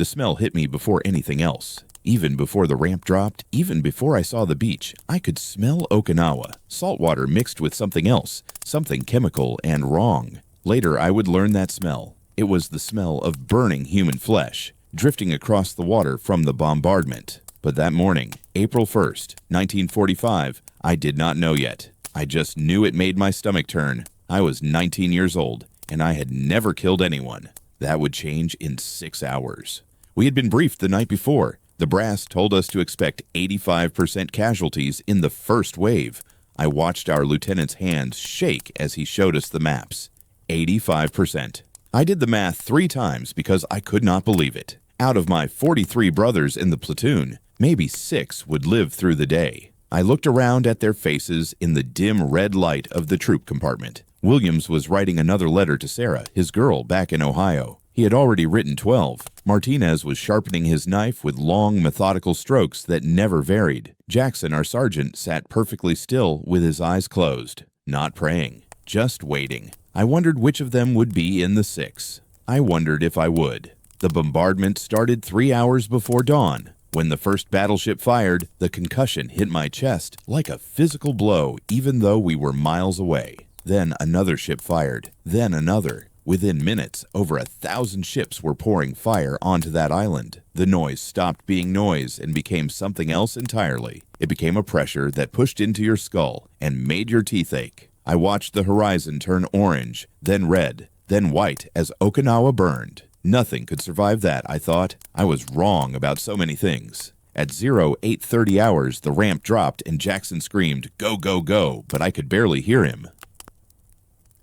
The smell hit me before anything else. Even before the ramp dropped, even before I saw the beach, I could smell Okinawa, salt water mixed with something else, something chemical and wrong. Later, I would learn that smell. It was the smell of burning human flesh, drifting across the water from the bombardment. But that morning, April 1st, 1945, I did not know yet. I just knew it made my stomach turn. I was 19 years old, and I had never killed anyone. That would change in 6 hours. We had been briefed the night before. The brass told us to expect 85% casualties in the first wave. I watched our lieutenant's hands shake as he showed us the maps. 85%. I did the math 3 times because I could not believe it. Out of my 43 brothers in the platoon, maybe 6 would live through the day. I looked around at their faces in the dim red light of the troop compartment. Williams was writing another letter to Sarah, his girl, back in Ohio. He had already written 12. Martinez was sharpening his knife with long, methodical strokes that never varied. Jackson, our sergeant, sat perfectly still with his eyes closed, not praying, just waiting. I wondered which of them would be in the 6. I wondered if I would. The bombardment started 3 hours before dawn. When the first battleship fired, the concussion hit my chest like a physical blow, even though we were miles away. Then another ship fired, then another. Within minutes, over 1,000 ships were pouring fire onto that island. The noise stopped being noise and became something else entirely. It became a pressure that pushed into your skull and made your teeth ache. I watched the horizon turn orange, then red, then white as Okinawa burned. Nothing could survive that, I thought. I was wrong about so many things. At 0830 hours, the ramp dropped and Jackson screamed, "Go, go, go," but I could barely hear him.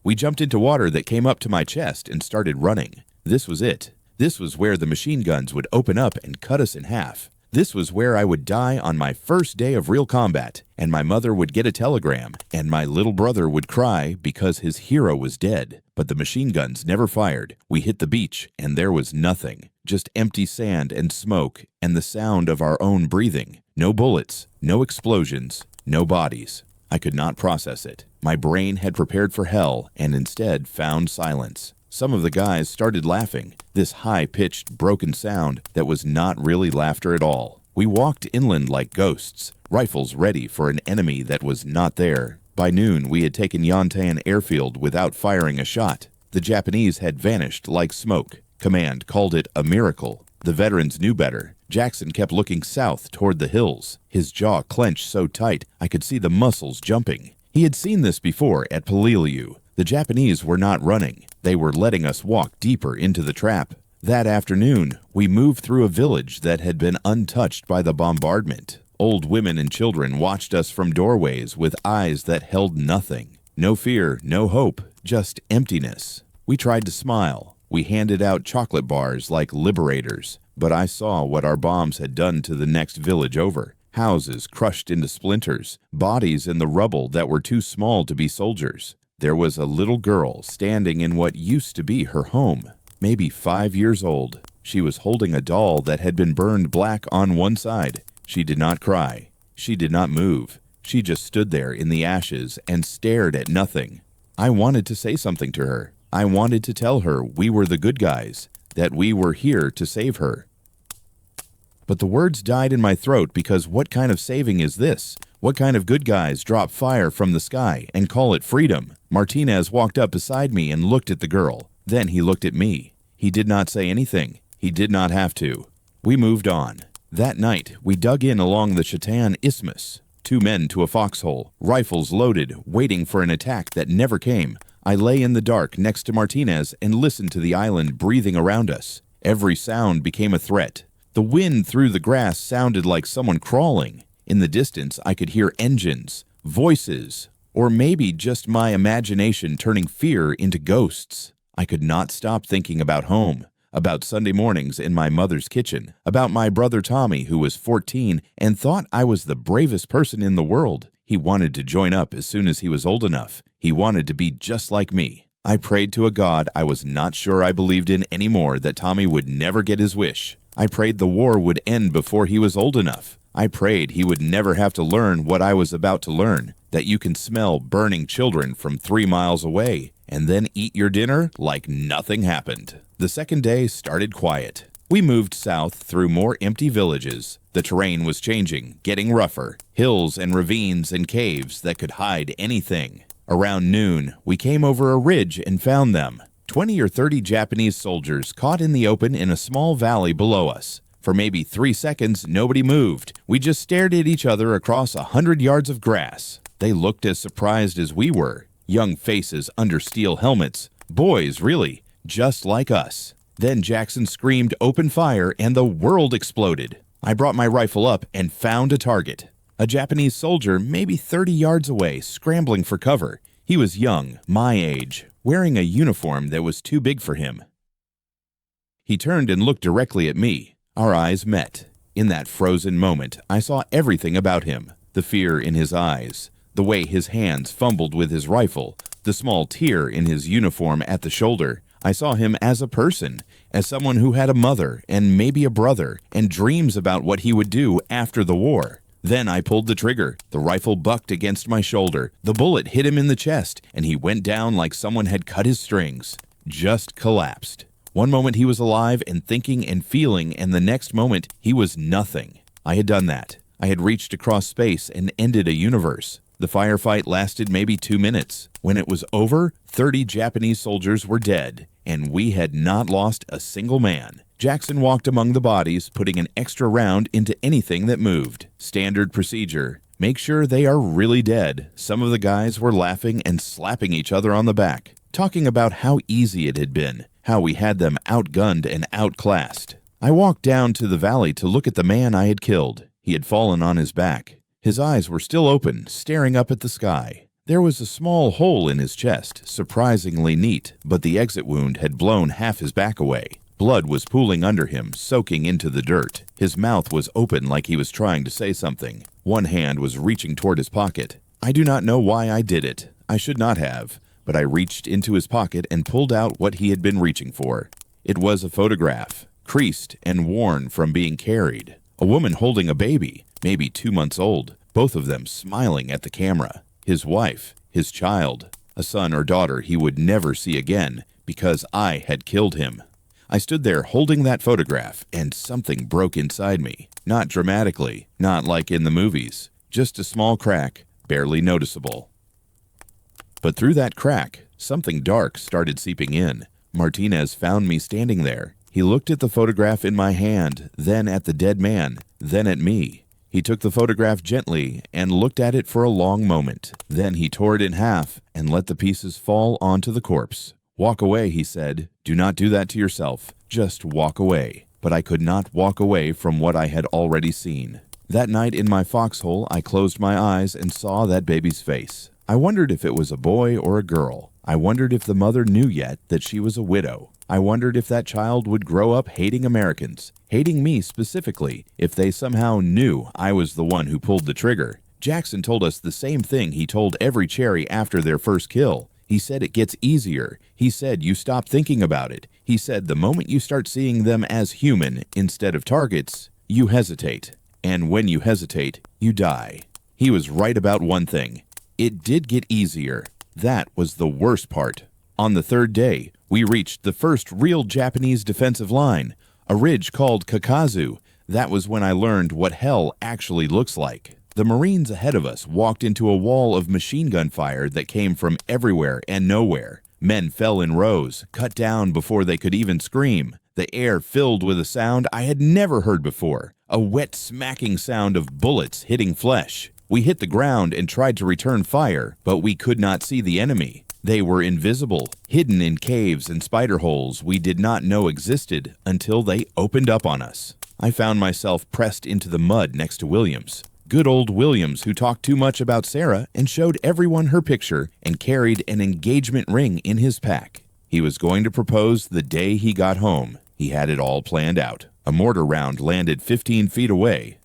We jumped into water that came up to my chest and started running. This was it. This was where the machine guns would open up and cut us in half. This was where I would die on my first day of real combat, and my mother would get a telegram, and my little brother would cry because his hero was dead. But the machine guns never fired. We hit the beach, and there was nothing. Just empty sand and smoke, and the sound of our own breathing. No bullets, no explosions, no bodies. I could not process it. My brain had prepared for hell and instead found silence. Some of the guys started laughing, this high-pitched, broken sound that was not really laughter at all. We walked inland like ghosts, rifles ready for an enemy that was not there. By noon, we had taken Yantan airfield without firing a shot. The Japanese had vanished like smoke. Command called it a miracle. The veterans knew better. Jackson kept looking south toward the hills. His jaw clenched so tight I could see the muscles jumping. He had seen this before at Peleliu. The Japanese were not running. They were letting us walk deeper into the trap. That afternoon, we moved through a village that had been untouched by the bombardment. Old women and children watched us from doorways with eyes that held nothing. No fear, no hope, just emptiness. We tried to smile. We handed out chocolate bars like liberators. But I saw what our bombs had done to the next village over. Houses crushed into splinters, bodies in the rubble that were too small to be soldiers. There was a little girl standing in what used to be her home, maybe 5 years old. She was holding a doll that had been burned black on one side. She did not cry. She did not move. She just stood there in the ashes and stared at nothing. I wanted to say something to her. I wanted to tell her we were the good guys, that we were here to save her. But the words died in my throat because what kind of saving is this? What kind of good guys drop fire from the sky and call it freedom? Martinez walked up beside me and looked at the girl. Then he looked at me. He did not say anything. He did not have to. We moved on. That night, we dug in along the Chatan Isthmus. 2 men to a foxhole, rifles loaded, waiting for an attack that never came. I lay in the dark next to Martinez and listened to the island breathing around us. Every sound became a threat. The wind through the grass sounded like someone crawling. In the distance, I could hear engines, voices, or maybe just my imagination turning fear into ghosts. I could not stop thinking about home, about Sunday mornings in my mother's kitchen, about my brother Tommy, who was 14 and thought I was the bravest person in the world. He wanted to join up as soon as he was old enough. He wanted to be just like me. I prayed to a God I was not sure I believed in anymore that Tommy would never get his wish. I prayed the war would end before he was old enough. I prayed he would never have to learn what I was about to learn, that you can smell burning children from 3 miles away and then eat your dinner like nothing happened. The second day started quiet. We moved south through more empty villages. The terrain was changing, getting rougher. Hills and ravines and caves that could hide anything. Around noon, we came over a ridge and found them. 20 or 30 Japanese soldiers caught in the open in a small valley below us. For maybe 3 seconds, nobody moved. We just stared at each other across 100 yards of grass. They looked as surprised as we were. Young faces under steel helmets. Boys, really, just like us. Then Jackson screamed open fire and the world exploded. I brought my rifle up and found a target. A Japanese soldier maybe 30 yards away, scrambling for cover. He was young, my age, wearing a uniform that was too big for him. He turned and looked directly at me. Our eyes met. In that frozen moment, I saw everything about him. The fear in his eyes, the way his hands fumbled with his rifle, the small tear in his uniform at the shoulder. I saw him as a person, as someone who had a mother and maybe a brother and dreams about what he would do after the war. Then I pulled the trigger. The rifle bucked against my shoulder. The bullet hit him in the chest, and he went down like someone had cut his strings. Just collapsed. One moment he was alive and thinking and feeling, and the next moment he was nothing. I had done that. I had reached across space and ended a universe. The firefight lasted maybe 2 minutes. When it was over, 30 Japanese soldiers were dead, and we had not lost a single man. Jackson walked among the bodies, putting an extra round into anything that moved. Standard procedure. Make sure they are really dead. Some of the guys were laughing and slapping each other on the back, talking about how easy it had been, how we had them outgunned and outclassed. I walked down to the valley to look at the man I had killed. He had fallen on his back. His eyes were still open, staring up at the sky. There was a small hole in his chest, surprisingly neat, but the exit wound had blown half his back away. Blood was pooling under him, soaking into the dirt. His mouth was open like he was trying to say something. One hand was reaching toward his pocket. I do not know why I did it. I should not have, but I reached into his pocket and pulled out what he had been reaching for. It was a photograph, creased and worn from being carried. A woman holding a baby, maybe 2 months old, both of them smiling at the camera. His wife, his child, a son or daughter he would never see again because I had killed him. I stood there holding that photograph, and something broke inside me. Not dramatically, not like in the movies, just a small crack, barely noticeable. But through that crack, something dark started seeping in. Martinez found me standing there. He looked at the photograph in my hand, then at the dead man, then at me. He took the photograph gently and looked at it for a long moment. Then he tore it in half and let the pieces fall onto the corpse. "Walk away," he said. "Do not do that to yourself. Just walk away." But I could not walk away from what I had already seen. That night in my foxhole, I closed my eyes and saw that baby's face. I wondered if it was a boy or a girl. I wondered if the mother knew yet that she was a widow. I wondered if that child would grow up hating Americans, hating me specifically, if they somehow knew I was the one who pulled the trigger. Jackson told us the same thing he told every cherry after their first kill. He said it gets easier. He said you stop thinking about it. He said the moment you start seeing them as human instead of targets, you hesitate. And when you hesitate, you die. He was right about one thing. It did get easier. That was the worst part. On the third day, we reached the first real Japanese defensive line, a ridge called Kakazu. That was when I learned what hell actually looks like. The Marines ahead of us walked into a wall of machine gun fire that came from everywhere and nowhere. Men fell in rows, cut down before they could even scream. The air filled with a sound I had never heard before, a wet smacking sound of bullets hitting flesh. We hit the ground and tried to return fire, but we could not see the enemy. They were invisible, hidden in caves and spider holes we did not know existed until they opened up on us. I found myself pressed into the mud next to Williams. Good old Williams, who talked too much about Sarah and showed everyone her picture and carried an engagement ring in his pack. He was going to propose the day he got home. He had it all planned out. A mortar round landed 15 feet away.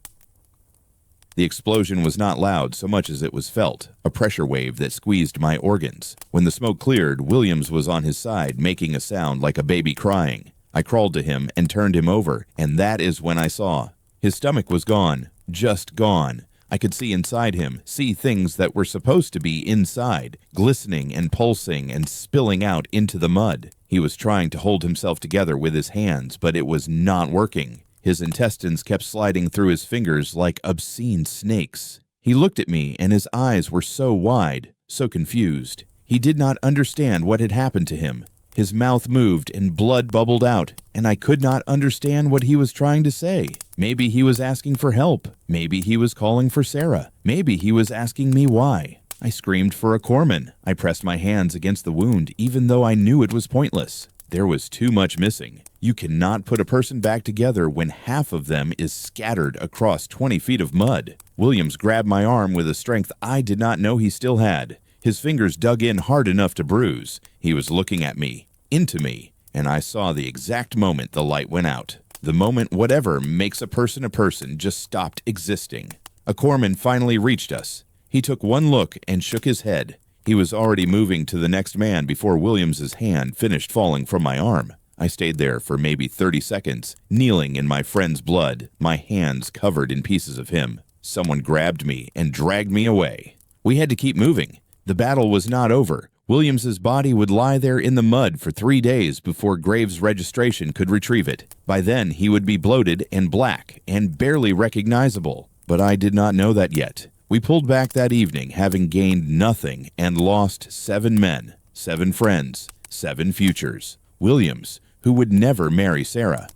The explosion was not loud so much as it was felt, a pressure wave that squeezed my organs. When the smoke cleared, Williams was on his side, making a sound like a baby crying. I crawled to him and turned him over, and that is when I saw. His stomach was gone, just gone. I could see inside him, see things that were supposed to be inside, glistening and pulsing and spilling out into the mud. He was trying to hold himself together with his hands, but it was not working. His intestines kept sliding through his fingers like obscene snakes. He looked at me, and his eyes were so wide, so confused. He did not understand what had happened to him. His mouth moved and blood bubbled out, and I could not understand what he was trying to say. Maybe he was asking for help. Maybe he was calling for Sarah. Maybe he was asking me why. I screamed for a corpsman. I pressed my hands against the wound, even though I knew it was pointless. There was too much missing. You cannot put a person back together when half of them is scattered across 20 feet of mud. Williams grabbed my arm with a strength I did not know he still had. His fingers dug in hard enough to bruise. He was looking at me, into me, and I saw the exact moment the light went out. The moment whatever makes a person just stopped existing. A corpsman finally reached us. He took one look and shook his head. He was already moving to the next man before Williams's hand finished falling from my arm. I stayed there for maybe 30 seconds, kneeling in my friend's blood, my hands covered in pieces of him. Someone grabbed me and dragged me away. We had to keep moving. The battle was not over. Williams's body would lie there in the mud for 3 days before Graves Registration could retrieve it. By then, he would be bloated and black and barely recognizable. But I did not know that yet. We pulled back that evening, having gained nothing and lost 7 men, 7 friends, 7 futures. Williams, who would never marry Sarah.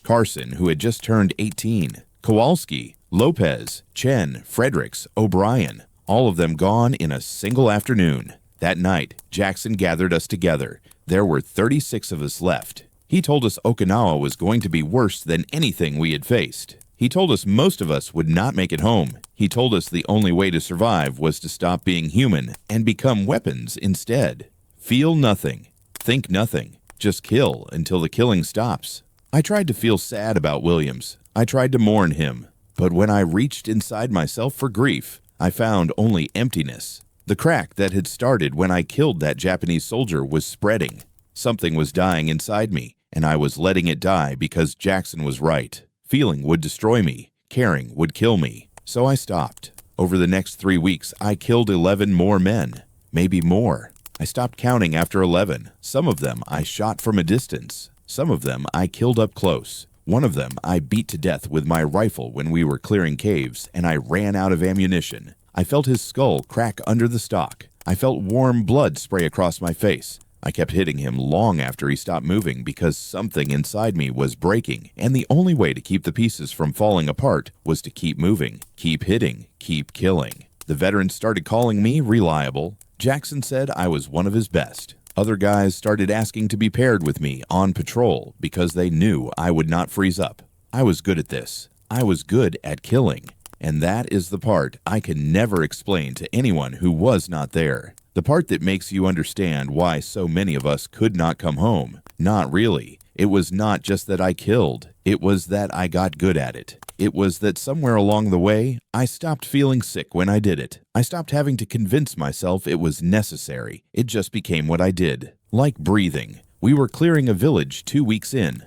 Carson, who had just turned 18. Kowalski, Lopez, Chen, Fredericks, O'Brien. All of them gone in a single afternoon. That night, Jackson gathered us together. There were 36 of us left. He told us Okinawa was going to be worse than anything we had faced. He told us most of us would not make it home. He told us the only way to survive was to stop being human and become weapons instead. Feel nothing. Think nothing. Just kill until the killing stops. I tried to feel sad about Williams. I tried to mourn him. But when I reached inside myself for grief, I found only emptiness. The crack that had started when I killed that Japanese soldier was spreading. Something was dying inside me, and I was letting it die because Jackson was right. Feeling would destroy me. Caring would kill me. So I stopped. Over the next 3 weeks, I killed 11 more men. Maybe more. I stopped counting after 11. Some of them I shot from a distance. Some of them I killed up close. One of them I beat to death with my rifle when we were clearing caves, and I ran out of ammunition. I felt his skull crack under the stock. I felt warm blood spray across my face. I kept hitting him long after he stopped moving because something inside me was breaking, and the only way to keep the pieces from falling apart was to keep moving, keep hitting, keep killing. The veterans started calling me reliable. Jackson said I was one of his best. Other guys started asking to be paired with me on patrol because they knew I would not freeze up. I was good at this. I was good at killing. And that is the part I can never explain to anyone who was not there. The part that makes you understand why so many of us could not come home. Not really. It was not just that I killed. It was that I got good at it. It was that somewhere along the way, I stopped feeling sick when I did it. I stopped having to convince myself it was necessary. It just became what I did. Like breathing. We were clearing a village 2 weeks in.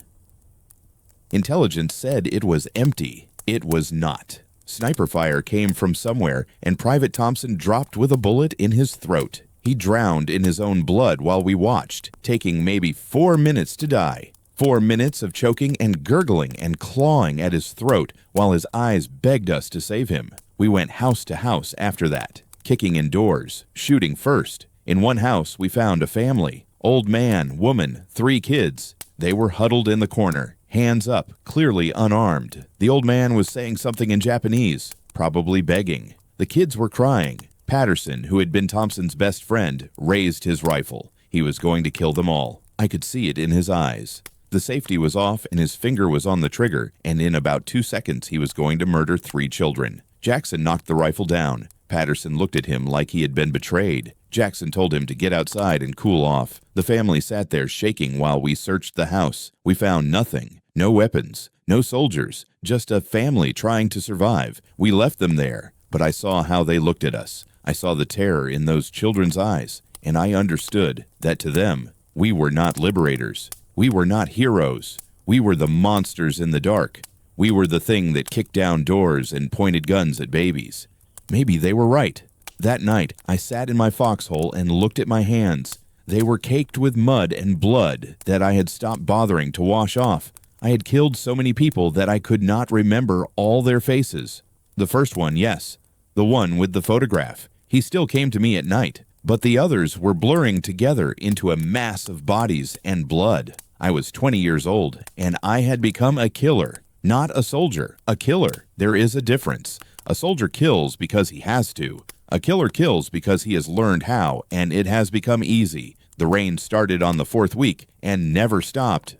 Intelligence said it was empty. It was not. Sniper fire came from somewhere, and Private Thompson dropped with a bullet in his throat. He drowned in his own blood while we watched, taking maybe 4 minutes to die. 4 minutes of choking and gurgling and clawing at his throat while his eyes begged us to save him. We went house to house after that, kicking in doors, shooting first. In one house, we found a family. Old man, woman, 3 kids. They were huddled in the corner, hands up, clearly unarmed. The old man was saying something in Japanese, probably begging. The kids were crying. Patterson, who had been Thompson's best friend, raised his rifle. He was going to kill them all. I could see it in his eyes. The safety was off and his finger was on the trigger, and in about 2 seconds he was going to murder 3 children. Jackson knocked the rifle down. Patterson looked at him like he had been betrayed. Jackson told him to get outside and cool off. The family sat there shaking while we searched the house. We found nothing. No weapons. No soldiers. Just a family trying to survive. We left them there, but I saw how they looked at us. I saw the terror in those children's eyes, and I understood that to them, we were not liberators. We were not heroes. We were the monsters in the dark. We were the thing that kicked down doors and pointed guns at babies. Maybe they were right. That night, I sat in my foxhole and looked at my hands. They were caked with mud and blood that I had stopped bothering to wash off. I had killed so many people that I could not remember all their faces. The first one, yes. The one with the photograph. He still came to me at night. But the others were blurring together into a mass of bodies and blood. I was 20 years old, and I had become a killer. Not a soldier, a killer. There is a difference. A soldier kills because he has to. A killer kills because he has learned how, and it has become easy. The rain started on the 4th week and never stopped.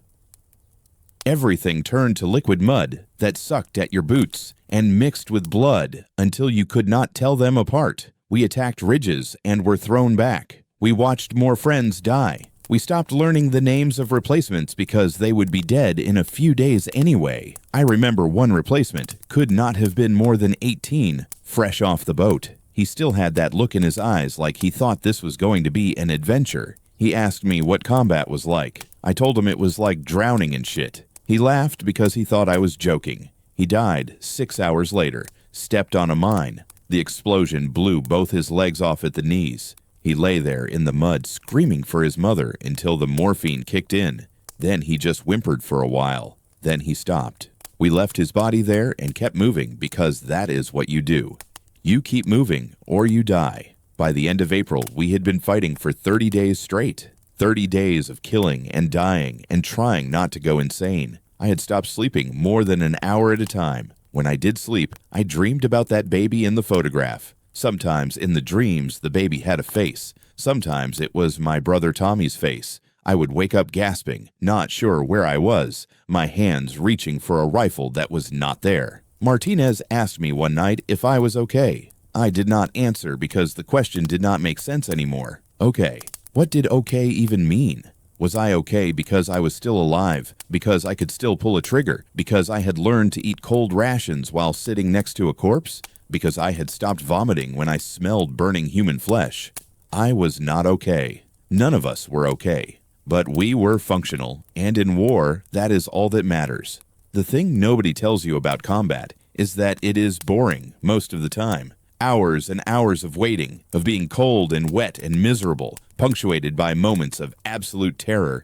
Everything turned to liquid mud that sucked at your boots and mixed with blood until you could not tell them apart. We attacked ridges and were thrown back. We watched more friends die. We stopped learning the names of replacements because they would be dead in a few days anyway. I remember one replacement could not have been more than 18, fresh off the boat. He still had that look in his eyes like he thought this was going to be an adventure. He asked me what combat was like. I told him it was like drowning in shit. He laughed because he thought I was joking. He died 6 hours later, stepped on a mine. The explosion blew both his legs off at the knees. He lay there in the mud screaming for his mother until the morphine kicked in. Then he just whimpered for a while. Then he stopped. We left his body there and kept moving because that is what you do. You keep moving or you die. By the end of April, we had been fighting for 30 days straight. 30 days of killing and dying and trying not to go insane. I had stopped sleeping more than an hour at a time. When I did sleep, I dreamed about that baby in the photograph. Sometimes in the dreams, the baby had a face. Sometimes it was my brother Tommy's face. I would wake up gasping, not sure where I was, my hands reaching for a rifle that was not there. Martinez asked me one night if I was okay. I did not answer because the question did not make sense anymore. Okay. What did okay even mean? Was I okay because I was still alive, because I could still pull a trigger, because I had learned to eat cold rations while sitting next to a corpse, because I had stopped vomiting when I smelled burning human flesh? I was not okay. None of us were okay. But we were functional, and in war, that is all that matters. The thing nobody tells you about combat is that it is boring most of the time. Hours and hours of waiting, of being cold and wet and miserable, punctuated by moments of absolute terror.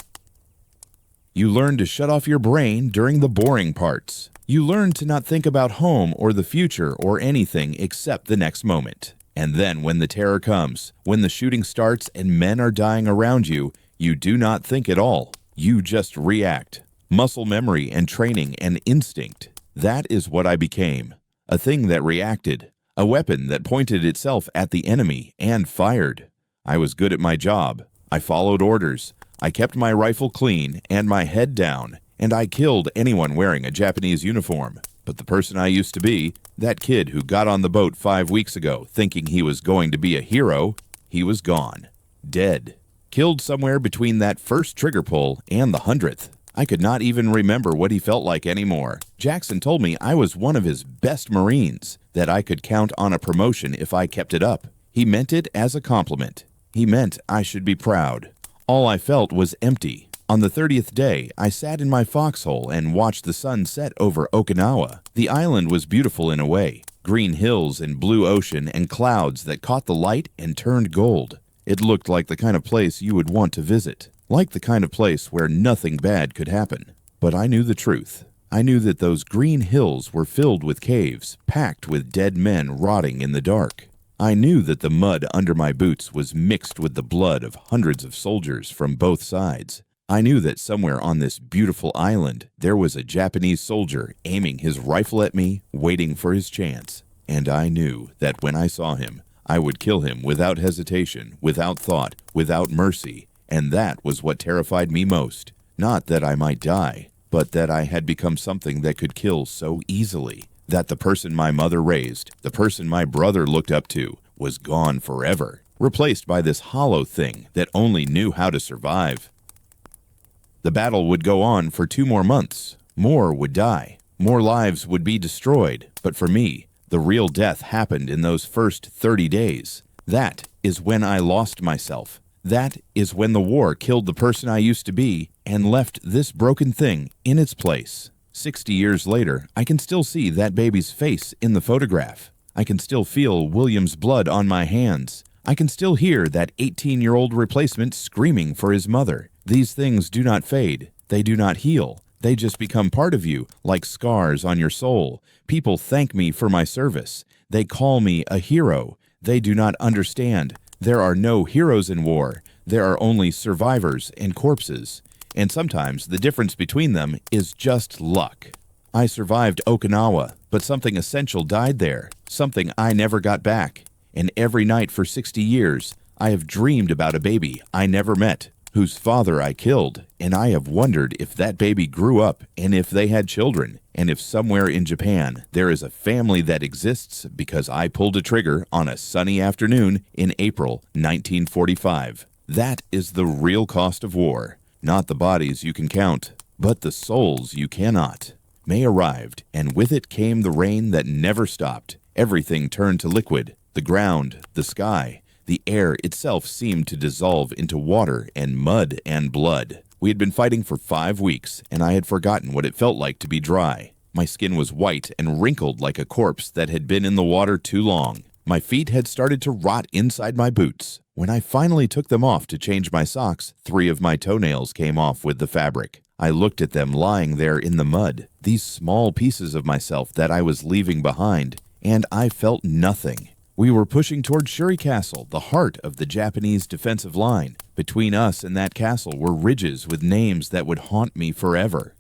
You learn to shut off your brain during the boring parts. You learn to not think about home or the future or anything except the next moment. And then when the terror comes, when the shooting starts and men are dying around you, you do not think at all. You just react. Muscle memory and training and instinct. That is what I became. A thing that reacted. A weapon that pointed itself at the enemy and fired. I was good at my job. I followed orders. I kept my rifle clean and my head down, and I killed anyone wearing a Japanese uniform. But the person I used to be, that kid who got on the boat 5 weeks ago thinking he was going to be a hero, he was gone. Dead. Killed somewhere between that first trigger pull and the 100th. I could not even remember what he felt like anymore. Jackson told me I was one of his best Marines, that I could count on a promotion if I kept it up. He meant it as a compliment. He meant I should be proud. All I felt was empty. On the 30th day, I sat in my foxhole and watched the sun set over Okinawa. The island was beautiful in a way. Green hills and blue ocean and clouds that caught the light and turned gold. It looked like the kind of place you would want to visit. Like the kind of place where nothing bad could happen. But I knew the truth. I knew that those green hills were filled with caves, packed with dead men rotting in the dark. I knew that the mud under my boots was mixed with the blood of hundreds of soldiers from both sides. I knew that somewhere on this beautiful island there was a Japanese soldier aiming his rifle at me, waiting for his chance. And I knew that when I saw him, I would kill him without hesitation, without thought, without mercy. And that was what terrified me most. Not that I might die, but that I had become something that could kill so easily. That the person my mother raised, the person my brother looked up to, was gone forever, replaced by this hollow thing that only knew how to survive. The battle would go on for 2 more months. More would die. More lives would be destroyed. But for me, the real death happened in those first 30 days. That is when I lost myself. That is when the war killed the person I used to be and left this broken thing in its place. 60 years later, I can still see that baby's face in the photograph. I can still feel William's blood on my hands. I can still hear that 18-year-old replacement screaming for his mother. These things do not fade. They do not heal. They just become part of you, like scars on your soul. People thank me for my service. They call me a hero. They do not understand. There are no heroes in war. There are only survivors and corpses. And sometimes the difference between them is just luck. I survived Okinawa, but something essential died there, something I never got back. And every night for 60 years, I have dreamed about a baby I never met, whose father I killed, and I have wondered if that baby grew up and if they had children, and if somewhere in Japan there is a family that exists because I pulled a trigger on a sunny afternoon in April 1945. That is the real cost of war. Not the bodies you can count, but the souls you cannot. May arrived, and with it came the rain that never stopped. Everything turned to liquid. The ground, the sky, the air itself seemed to dissolve into water and mud and blood. We had been fighting for 5 weeks, and I had forgotten what it felt like to be dry. My skin was white and wrinkled like a corpse that had been in the water too long. My feet had started to rot inside my boots. When I finally took them off to change my socks, 3 of my toenails came off with the fabric. I looked at them lying there in the mud, these small pieces of myself that I was leaving behind, and I felt nothing. We were pushing toward Shuri Castle, the heart of the Japanese defensive line. Between us and that castle were ridges with names that would haunt me forever.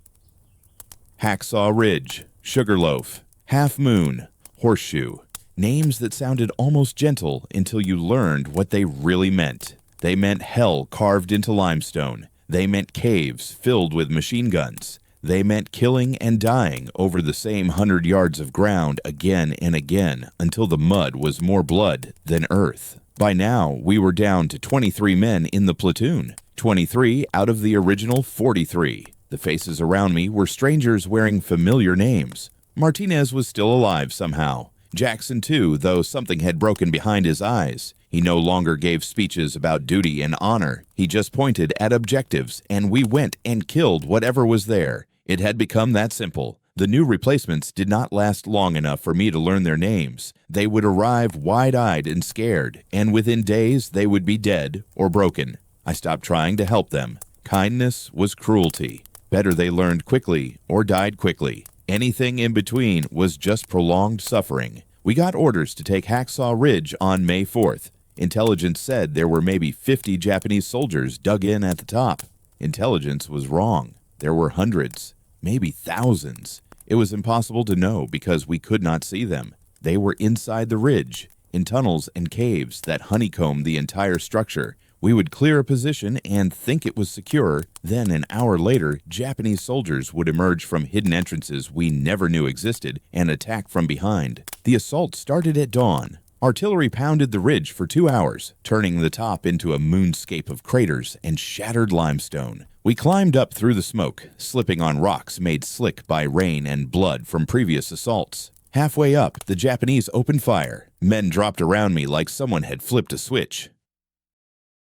Hacksaw Ridge, Sugarloaf, Half Moon, Horseshoe. Names that sounded almost gentle until you learned what they really meant. They meant hell carved into limestone. They meant caves filled with machine guns. They meant killing and dying over the same 100 yards of ground again and again until the mud was more blood than earth. By now, we were down to 23 men in the platoon, 23 out of the original 43. The faces around me were strangers wearing familiar names. Martinez was still alive somehow. Jackson too, though something had broken behind his eyes. He no longer gave speeches about duty and honor. He just pointed at objectives, and we went and killed whatever was there. It had become that simple. The new replacements did not last long enough for me to learn their names. They would arrive wide-eyed and scared, and within days they would be dead or broken. I stopped trying to help them. Kindness was cruelty. Better they learned quickly or died quickly. Anything in between was just prolonged suffering. We got orders to take Hacksaw Ridge on May 4th. Intelligence said there were maybe 50 Japanese soldiers dug in at the top. Intelligence was wrong. There were hundreds, maybe thousands. It was impossible to know because we could not see them. They were inside the ridge, in tunnels and caves that honeycombed the entire structure. We would clear a position and think it was secure. Then an hour later, Japanese soldiers would emerge from hidden entrances we never knew existed and attack from behind. The assault started at dawn. Artillery pounded the ridge for 2 hours, turning the top into a moonscape of craters and shattered limestone. We climbed up through the smoke, slipping on rocks made slick by rain and blood from previous assaults. Halfway up, the Japanese opened fire. Men dropped around me like someone had flipped a switch.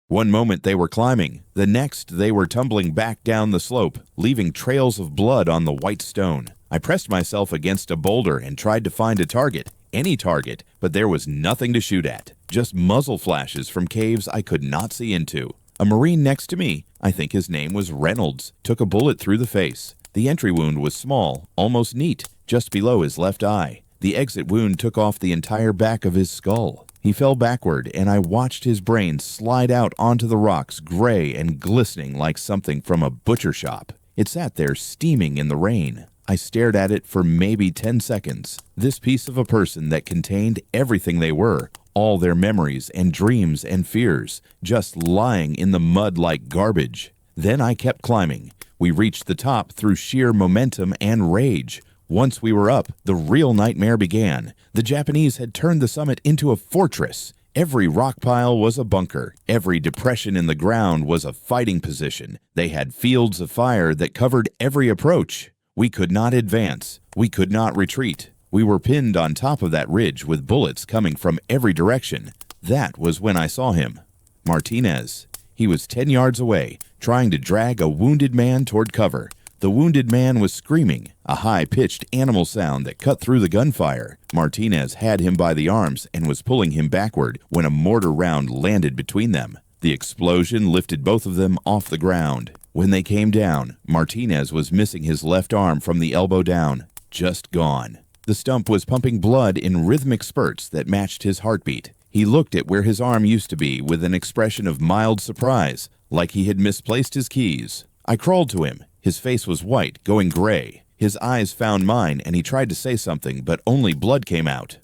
One moment they were climbing, the next they were tumbling back down the slope, leaving trails of blood on the white stone. I pressed myself against a boulder and tried to find a target, any target, but there was nothing to shoot at, just muzzle flashes from caves I could not see into. A Marine next to me, I think his name was Reynolds, took a bullet through the face. The entry wound was small, almost neat, just below his left eye. The exit wound took off the entire back of his skull. He fell backward, and I watched his brain slide out onto the rocks, gray and glistening like something from a butcher shop. It sat there steaming in the rain. I stared at it for maybe 10 seconds. This piece of a person that contained everything they were, all their memories and dreams and fears, just lying in the mud like garbage. Then I kept climbing. We reached the top through sheer momentum and rage. Once we were up, the real nightmare began. The Japanese had turned the summit into a fortress. Every rock pile was a bunker. Every depression in the ground was a fighting position. They had fields of fire that covered every approach. We could not advance. We could not retreat. We were pinned on top of that ridge with bullets coming from every direction. That was when I saw him. Martinez. He was 10 yards away, trying to drag a wounded man toward cover. The wounded man was screaming, a high-pitched animal sound that cut through the gunfire. Martinez had him by the arms and was pulling him backward when a mortar round landed between them. The explosion lifted both of them off the ground. When they came down, Martinez was missing his left arm from the elbow down, just gone. The stump was pumping blood in rhythmic spurts that matched his heartbeat. He looked at where his arm used to be with an expression of mild surprise, like he had misplaced his keys. I crawled to him. His face was white, going gray. His eyes found mine, and he tried to say something, but only blood came out.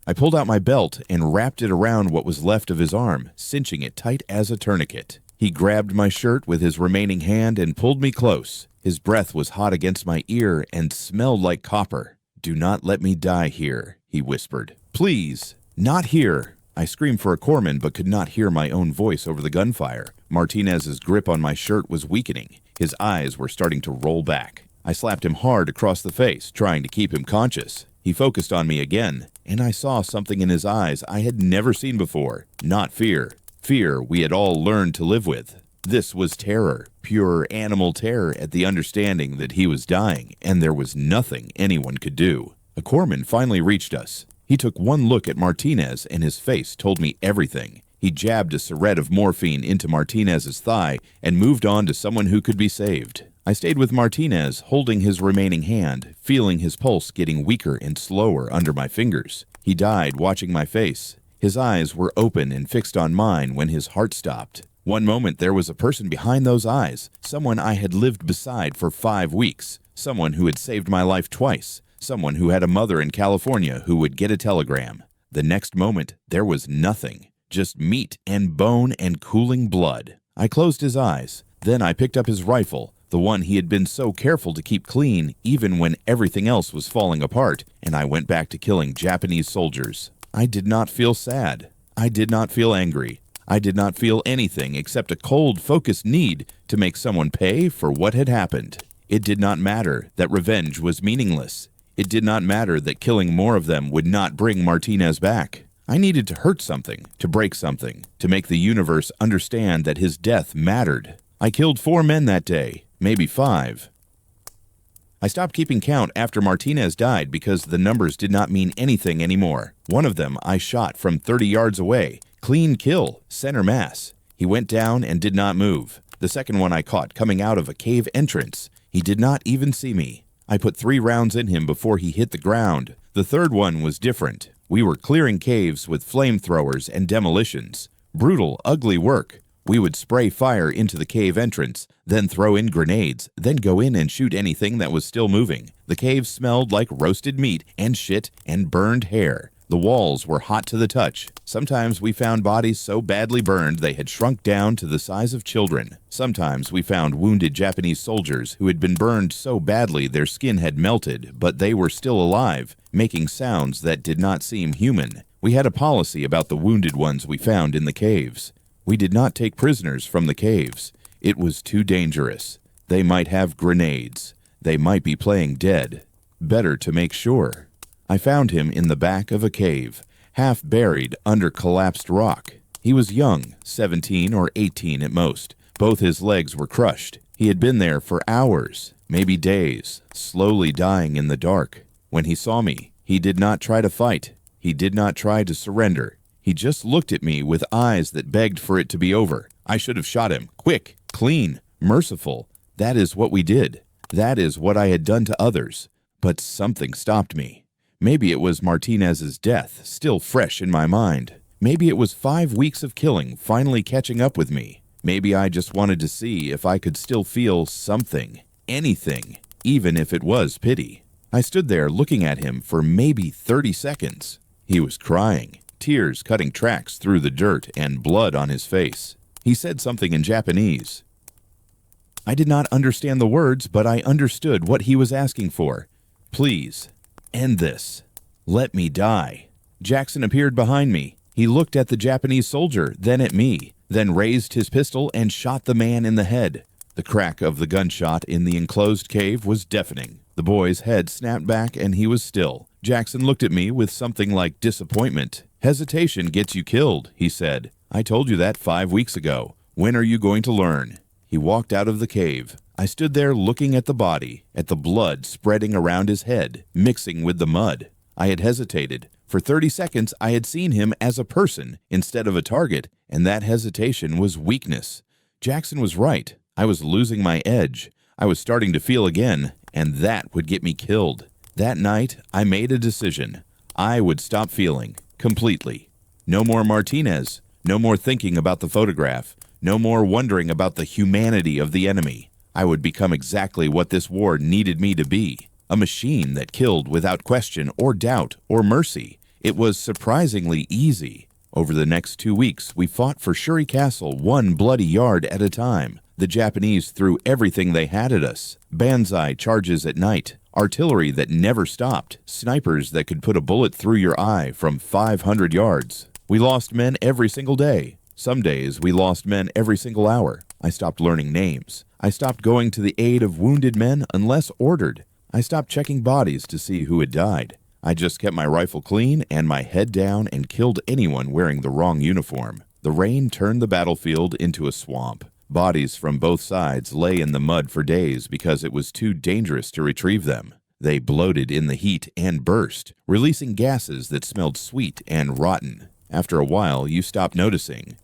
I pulled out my belt and wrapped it around what was left of his arm, cinching it tight as a tourniquet. He grabbed my shirt with his remaining hand and pulled me close. His breath was hot against my ear and smelled like copper. "Do not let me die here," he whispered. "Please, not here." I screamed for a corpsman but could not hear my own voice over the gunfire. Martinez's grip on my shirt was weakening. His eyes were starting to roll back. I slapped him hard across the face, trying to keep him conscious. He focused on me again, and I saw something in his eyes I had never seen before. Not fear. Fear we had all learned to live with. This was terror, pure animal terror at the understanding that he was dying, and there was nothing anyone could do. A corpsman finally reached us. He took one look at Martinez, and his face told me everything. He jabbed a syringe of morphine into Martinez's thigh and moved on to someone who could be saved. I stayed with Martinez, holding his remaining hand, feeling his pulse getting weaker and slower under my fingers. He died watching my face. His eyes were open and fixed on mine when his heart stopped. One moment there was a person behind those eyes, someone I had lived beside for 5 weeks, someone who had saved my life twice, someone who had a mother in California who would get a telegram. The next moment, there was nothing, just meat and bone and cooling blood. I closed his eyes. Then I picked up his rifle, the one he had been so careful to keep clean even when everything else was falling apart, and I went back to killing Japanese soldiers. I did not feel sad. I did not feel angry. I did not feel anything except a cold, focused need to make someone pay for what had happened. It did not matter that revenge was meaningless. It did not matter that killing more of them would not bring Martinez back. I needed to hurt something, to break something, to make the universe understand that his death mattered. I killed 4 men that day, maybe 5. I stopped keeping count after Martinez died because the numbers did not mean anything anymore. One of them I shot from 30 yards away. Clean kill, center mass. He went down and did not move. The second one I caught coming out of a cave entrance. He did not even see me. I put 3 rounds in him before he hit the ground. The third one was different. We were clearing caves with flamethrowers and demolitions. Brutal, ugly work. We would spray fire into the cave entrance, then throw in grenades, then go in and shoot anything that was still moving. The cave smelled like roasted meat and shit and burned hair. The walls were hot to the touch. Sometimes we found bodies so badly burned they had shrunk down to the size of children. Sometimes we found wounded Japanese soldiers who had been burned so badly their skin had melted, but they were still alive, making sounds that did not seem human. We had a policy about the wounded ones we found in the caves. We did not take prisoners from the caves. It was too dangerous. They might have grenades. They might be playing dead. Better to make sure. I found him in the back of a cave, half buried under collapsed rock. He was young, 17 or 18 at most. Both his legs were crushed. He had been there for hours, maybe days, slowly dying in the dark. When he saw me, he did not try to fight. He did not try to surrender. He just looked at me with eyes that begged for it to be over. I should have shot him. Quick, clean, merciful. That is what we did. That is what I had done to others. But something stopped me. Maybe it was Martinez's death, still fresh in my mind. Maybe it was 5 weeks of killing finally catching up with me. Maybe I just wanted to see if I could still feel something, anything, even if it was pity. I stood there looking at him for maybe 30 seconds. He was crying, tears cutting tracks through the dirt and blood on his face. He said something in Japanese. I did not understand the words, but I understood what he was asking for. Please. End this. Let me die. Jackson appeared behind me. He looked at the Japanese soldier, then at me, then raised his pistol and shot the man in the head. The crack of the gunshot in the enclosed cave was deafening. The boy's head snapped back and he was still. Jackson looked at me with something like disappointment. Hesitation gets you killed, he said. I told you that 5 weeks ago. When are you going to learn? He walked out of the cave. I stood there looking at the body, at the blood spreading around his head, mixing with the mud. I had hesitated. For 30 seconds, I had seen him as a person instead of a target, and that hesitation was weakness. Jackson was right. I was losing my edge. I was starting to feel again, and that would get me killed. That night, I made a decision. I would stop feeling, completely. No more Martinez. No more thinking about the photograph. No more wondering about the humanity of the enemy. I would become exactly what this war needed me to be. A machine that killed without question or doubt or mercy. It was surprisingly easy. Over the next 2 weeks, we fought for Shuri Castle one bloody yard at a time. The Japanese threw everything they had at us. Banzai charges at night. Artillery that never stopped. Snipers that could put a bullet through your eye from 500 yards. We lost men every single day. Some days we lost men every single hour. I stopped learning names. I stopped going to the aid of wounded men unless ordered. I stopped checking bodies to see who had died. I just kept my rifle clean and my head down and killed anyone wearing the wrong uniform. The rain turned the battlefield into a swamp. Bodies from both sides lay in the mud for days because it was too dangerous to retrieve them. They bloated in the heat and burst, releasing gases that smelled sweet and rotten. After a while, you stopped noticing.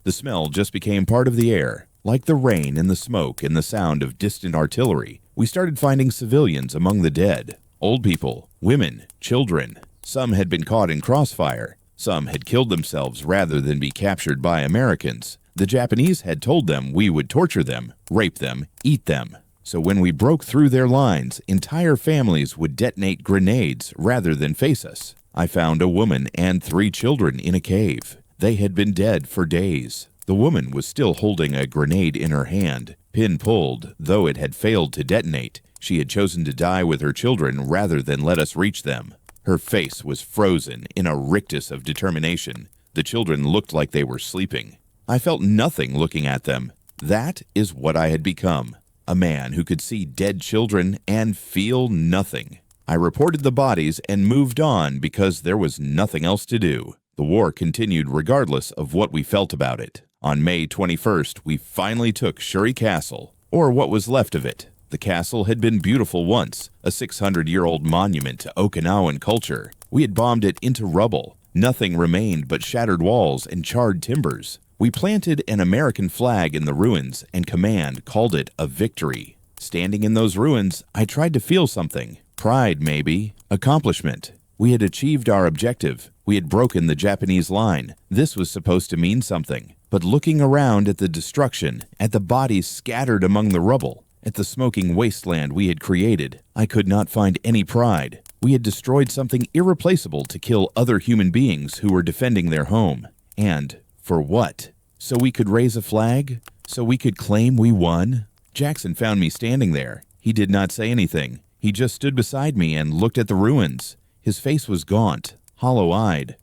The smell just became part of the air. Like the rain and the smoke and the sound of distant artillery, we started finding civilians among the dead. Old people, women, children. Some had been caught in crossfire. Some had killed themselves rather than be captured by Americans. The Japanese had told them we would torture them, rape them, eat them. So when we broke through their lines, entire families would detonate grenades rather than face us. I found a woman and 3 children in a cave. They had been dead for days. The woman was still holding a grenade in her hand, pin pulled, though it had failed to detonate. She had chosen to die with her children rather than let us reach them. Her face was frozen in a rictus of determination. The children looked like they were sleeping. I felt nothing looking at them. That is what I had become. A man who could see dead children and feel nothing. I reported the bodies and moved on because there was nothing else to do. The war continued regardless of what we felt about it. On May 21st, we finally took Shuri Castle, or what was left of it. The castle had been beautiful once, a 600-year-old monument to Okinawan culture. We had bombed it into rubble. Nothing remained but shattered walls and charred timbers. We planted an American flag in the ruins, and command called it a victory. Standing in those ruins, I tried to feel something. Pride, maybe. Accomplishment. We had achieved our objective. We had broken the Japanese line. This was supposed to mean something. But looking around at the destruction, at the bodies scattered among the rubble, at the smoking wasteland we had created, I could not find any pride. We had destroyed something irreplaceable to kill other human beings who were defending their home. And for what? So we could raise a flag? So we could claim we won? Jackson found me standing there. He did not say anything. He just stood beside me and looked at the ruins. His face was gaunt, hollow-eyed.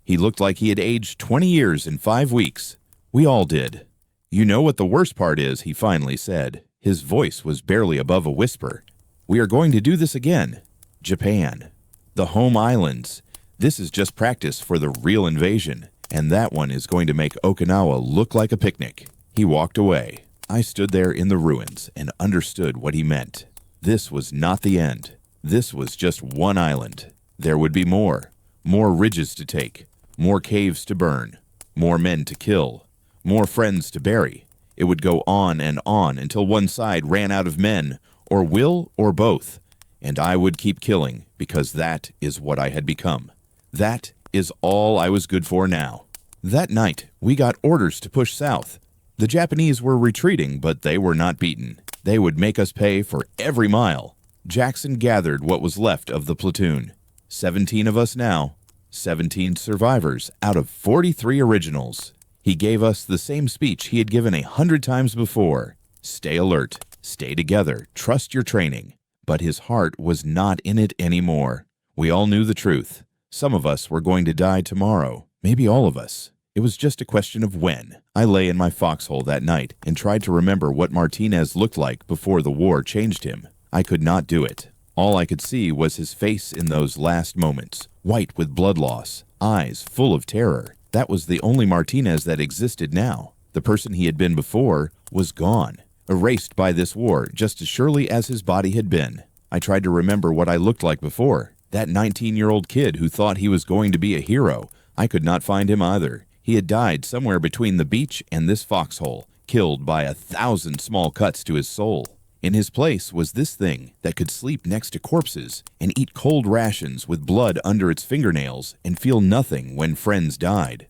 He looked like he had aged 20 years in 5 weeks. We all did. "You know what the worst part is," he finally said. His voice was barely above a whisper. "We are going to do this again. Japan. The home islands. This is just practice for the real invasion. And that one is going to make Okinawa look like a picnic." He walked away. I stood there in the ruins and understood what he meant. This was not the end. This was just one island. There would be more ridges to take, more caves to burn, more men to kill, more friends to bury. It would go on and on until one side ran out of men, or will, or both. And I would keep killing, because that is what I had become. That is all I was good for now. That night, we got orders to push south. The Japanese were retreating, but they were not beaten. They would make us pay for every mile. Jackson gathered what was left of the platoon. 17 of us now, 17 survivors out of 43 originals. He gave us the same speech he had given 100 times before. Stay alert, stay together, trust your training. But his heart was not in it anymore. We all knew the truth. Some of us were going to die tomorrow, maybe all of us. It was just a question of when. I lay in my foxhole that night and tried to remember what Martinez looked like before the war changed him. I could not do it. All I could see was his face in those last moments, white with blood loss, eyes full of terror. That was the only Martinez that existed now. The person he had been before was gone. erased by this war just as surely as his body had been. I tried to remember what I looked like before. That 19-year-old kid who thought he was going to be a hero. I could not find him either. He had died somewhere between the beach and this foxhole, killed by 1,000 small cuts to his soul. In his place was this thing that could sleep next to corpses and eat cold rations with blood under its fingernails and feel nothing when friends died.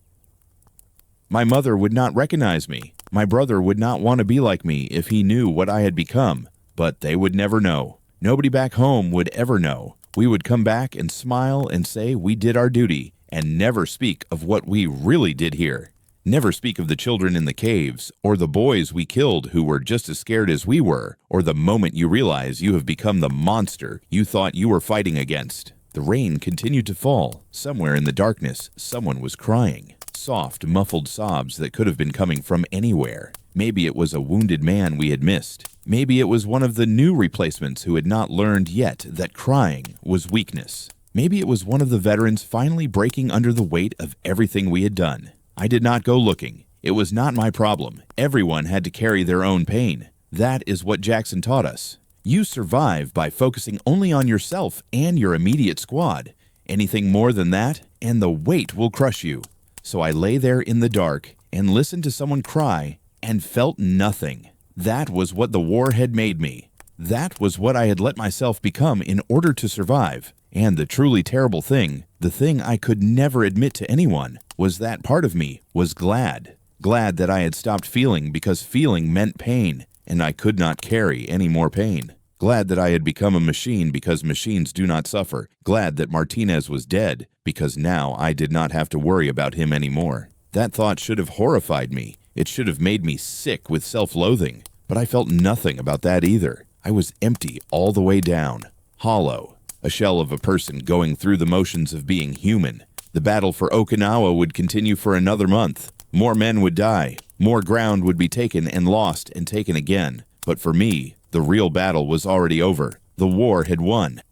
My mother would not recognize me. My brother would not want to be like me if he knew what I had become, but they would never know. Nobody back home would ever know. We would come back and smile and say we did our duty and never speak of what we really did here. Never speak of the children in the caves, or the boys we killed who were just as scared as we were, or the moment you realize you have become the monster you thought you were fighting against. The rain continued to fall. Somewhere in the darkness, someone was crying. Soft, muffled sobs that could have been coming from anywhere. Maybe it was a wounded man we had missed. Maybe it was one of the new replacements who had not learned yet that crying was weakness. Maybe it was one of the veterans finally breaking under the weight of everything we had done. I did not go looking. It was not my problem. Everyone had to carry their own pain. That is what Jackson taught us. You survive by focusing only on yourself and your immediate squad. Anything more than that, and the weight will crush you. So I lay there in the dark and listened to someone cry and felt nothing. That was what the war had made me. That was what I had let myself become in order to survive. And the truly terrible thing, the thing I could never admit to anyone, was that part of me was glad. Glad that I had stopped feeling because feeling meant pain, and I could not carry any more pain. Glad that I had become a machine because machines do not suffer. Glad that Martinez was dead because now I did not have to worry about him anymore. That thought should have horrified me. It should have made me sick with self-loathing. But I felt nothing about that either. I was empty all the way down. Hollow. A shell of a person going through the motions of being human. The battle for Okinawa would continue for another month. More men would die. More ground would be taken and lost and taken again. But for me, the real battle was already over. The war had won.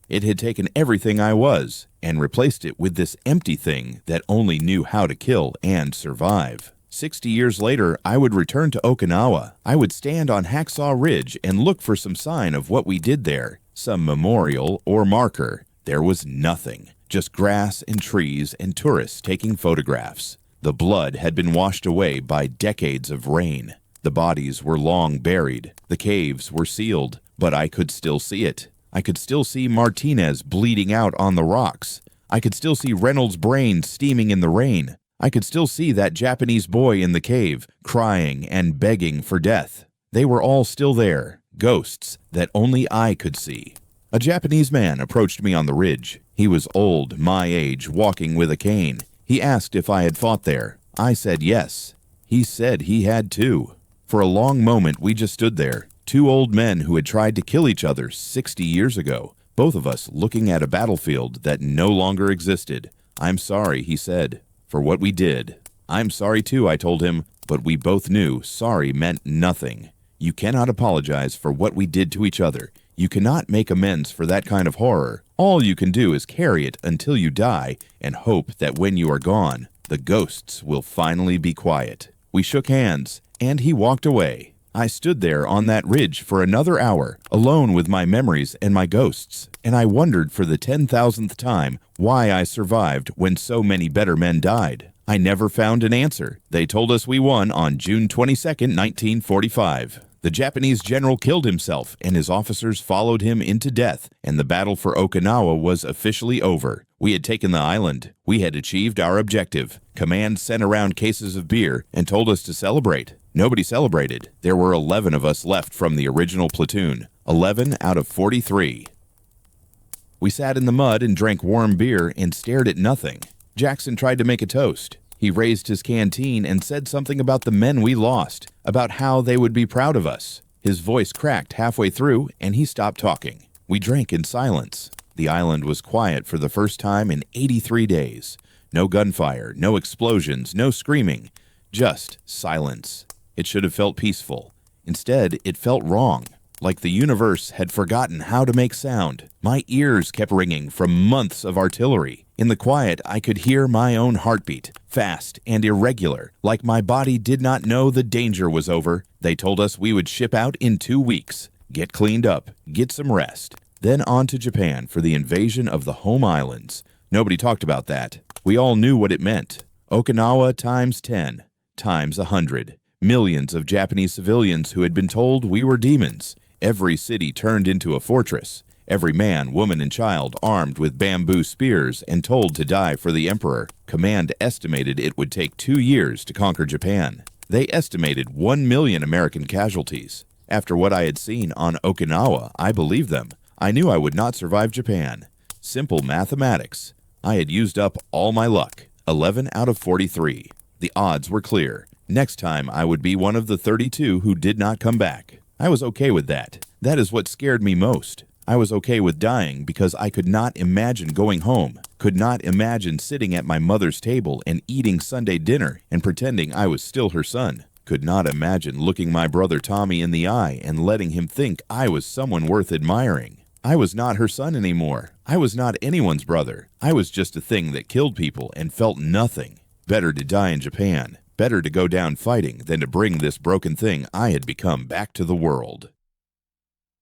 It had taken everything I was and replaced it with this empty thing that only knew how to kill and survive. 60 years later, I would return to Okinawa. I would stand on Hacksaw Ridge and look for some sign of what we did there. Some memorial or marker. There was nothing. Just grass and trees and tourists taking photographs. The blood had been washed away by decades of rain. The bodies were long buried. The caves were sealed, but I could still see it. I could still see Martinez bleeding out on the rocks. I could still see Reynolds' brain steaming in the rain. I could still see that Japanese boy in the cave, crying and begging for death. They were all still there, ghosts that only I could see. A Japanese man approached me on the ridge. He was old, my age, walking with a cane. He asked if I had fought there. I said yes. He said he had too. For a long moment we just stood there, two old men who had tried to kill each other 60 years ago, both of us looking at a battlefield that no longer existed. I'm sorry, he said, for what we did. I'm sorry too, I told him, but we both knew sorry meant nothing. You cannot apologize for what we did to each other. You cannot make amends for that kind of horror. All you can do is carry it until you die and hope that when you are gone, the ghosts will finally be quiet. We shook hands, and he walked away. I stood there on that ridge for another hour, alone with my memories and my ghosts, and I wondered for the 10,000th time why I survived when so many better men died. I never found an answer. They told us we won on June 22nd, 1945. The Japanese general killed himself, and his officers followed him into death, and the battle for Okinawa was officially over. We had taken the island. We had achieved our objective. Command sent around cases of beer and told us to celebrate. Nobody celebrated. There were 11 of us left from the original platoon. 11 out of 43. We sat in the mud and drank warm beer and stared at nothing. Jackson tried to make a toast. He raised his canteen and said something about the men we lost, about how they would be proud of us. His voice cracked halfway through, and he stopped talking. We drank in silence. The island was quiet for the first time in 83 days. No gunfire, no explosions, no screaming. Just silence. It should have felt peaceful. Instead, it felt wrong. like the universe had forgotten how to make sound. My ears kept ringing from months of artillery. In the quiet, I could hear my own heartbeat, fast and irregular, like my body did not know the danger was over. They told us we would ship out in 2 weeks, get cleaned up, get some rest, then on to Japan for the invasion of the home islands. Nobody talked about that. We all knew what it meant. Okinawa times 10, times 100. Millions of Japanese civilians who had been told we were demons. Every city turned into a fortress. Every man, woman, and child armed with bamboo spears and told to die for the emperor. Command estimated it would take 2 years to conquer Japan. They estimated 1 million American casualties. After what I had seen on Okinawa, I believed them. I knew I would not survive Japan. Simple mathematics. I had used up all my luck, 11 out of 43. The odds were clear. Next time I would be one of the 32 who did not come back. I was okay with that. That is what scared me most. I was okay with dying because I could not imagine going home, could not imagine sitting at my mother's table and eating Sunday dinner and pretending I was still her son, could not imagine looking my brother Tommy in the eye and letting him think I was someone worth admiring. I was not her son anymore. I was not anyone's brother. I was just a thing that killed people and felt nothing. Better to die in Japan. Better to go down fighting than to bring this broken thing I had become back to the world.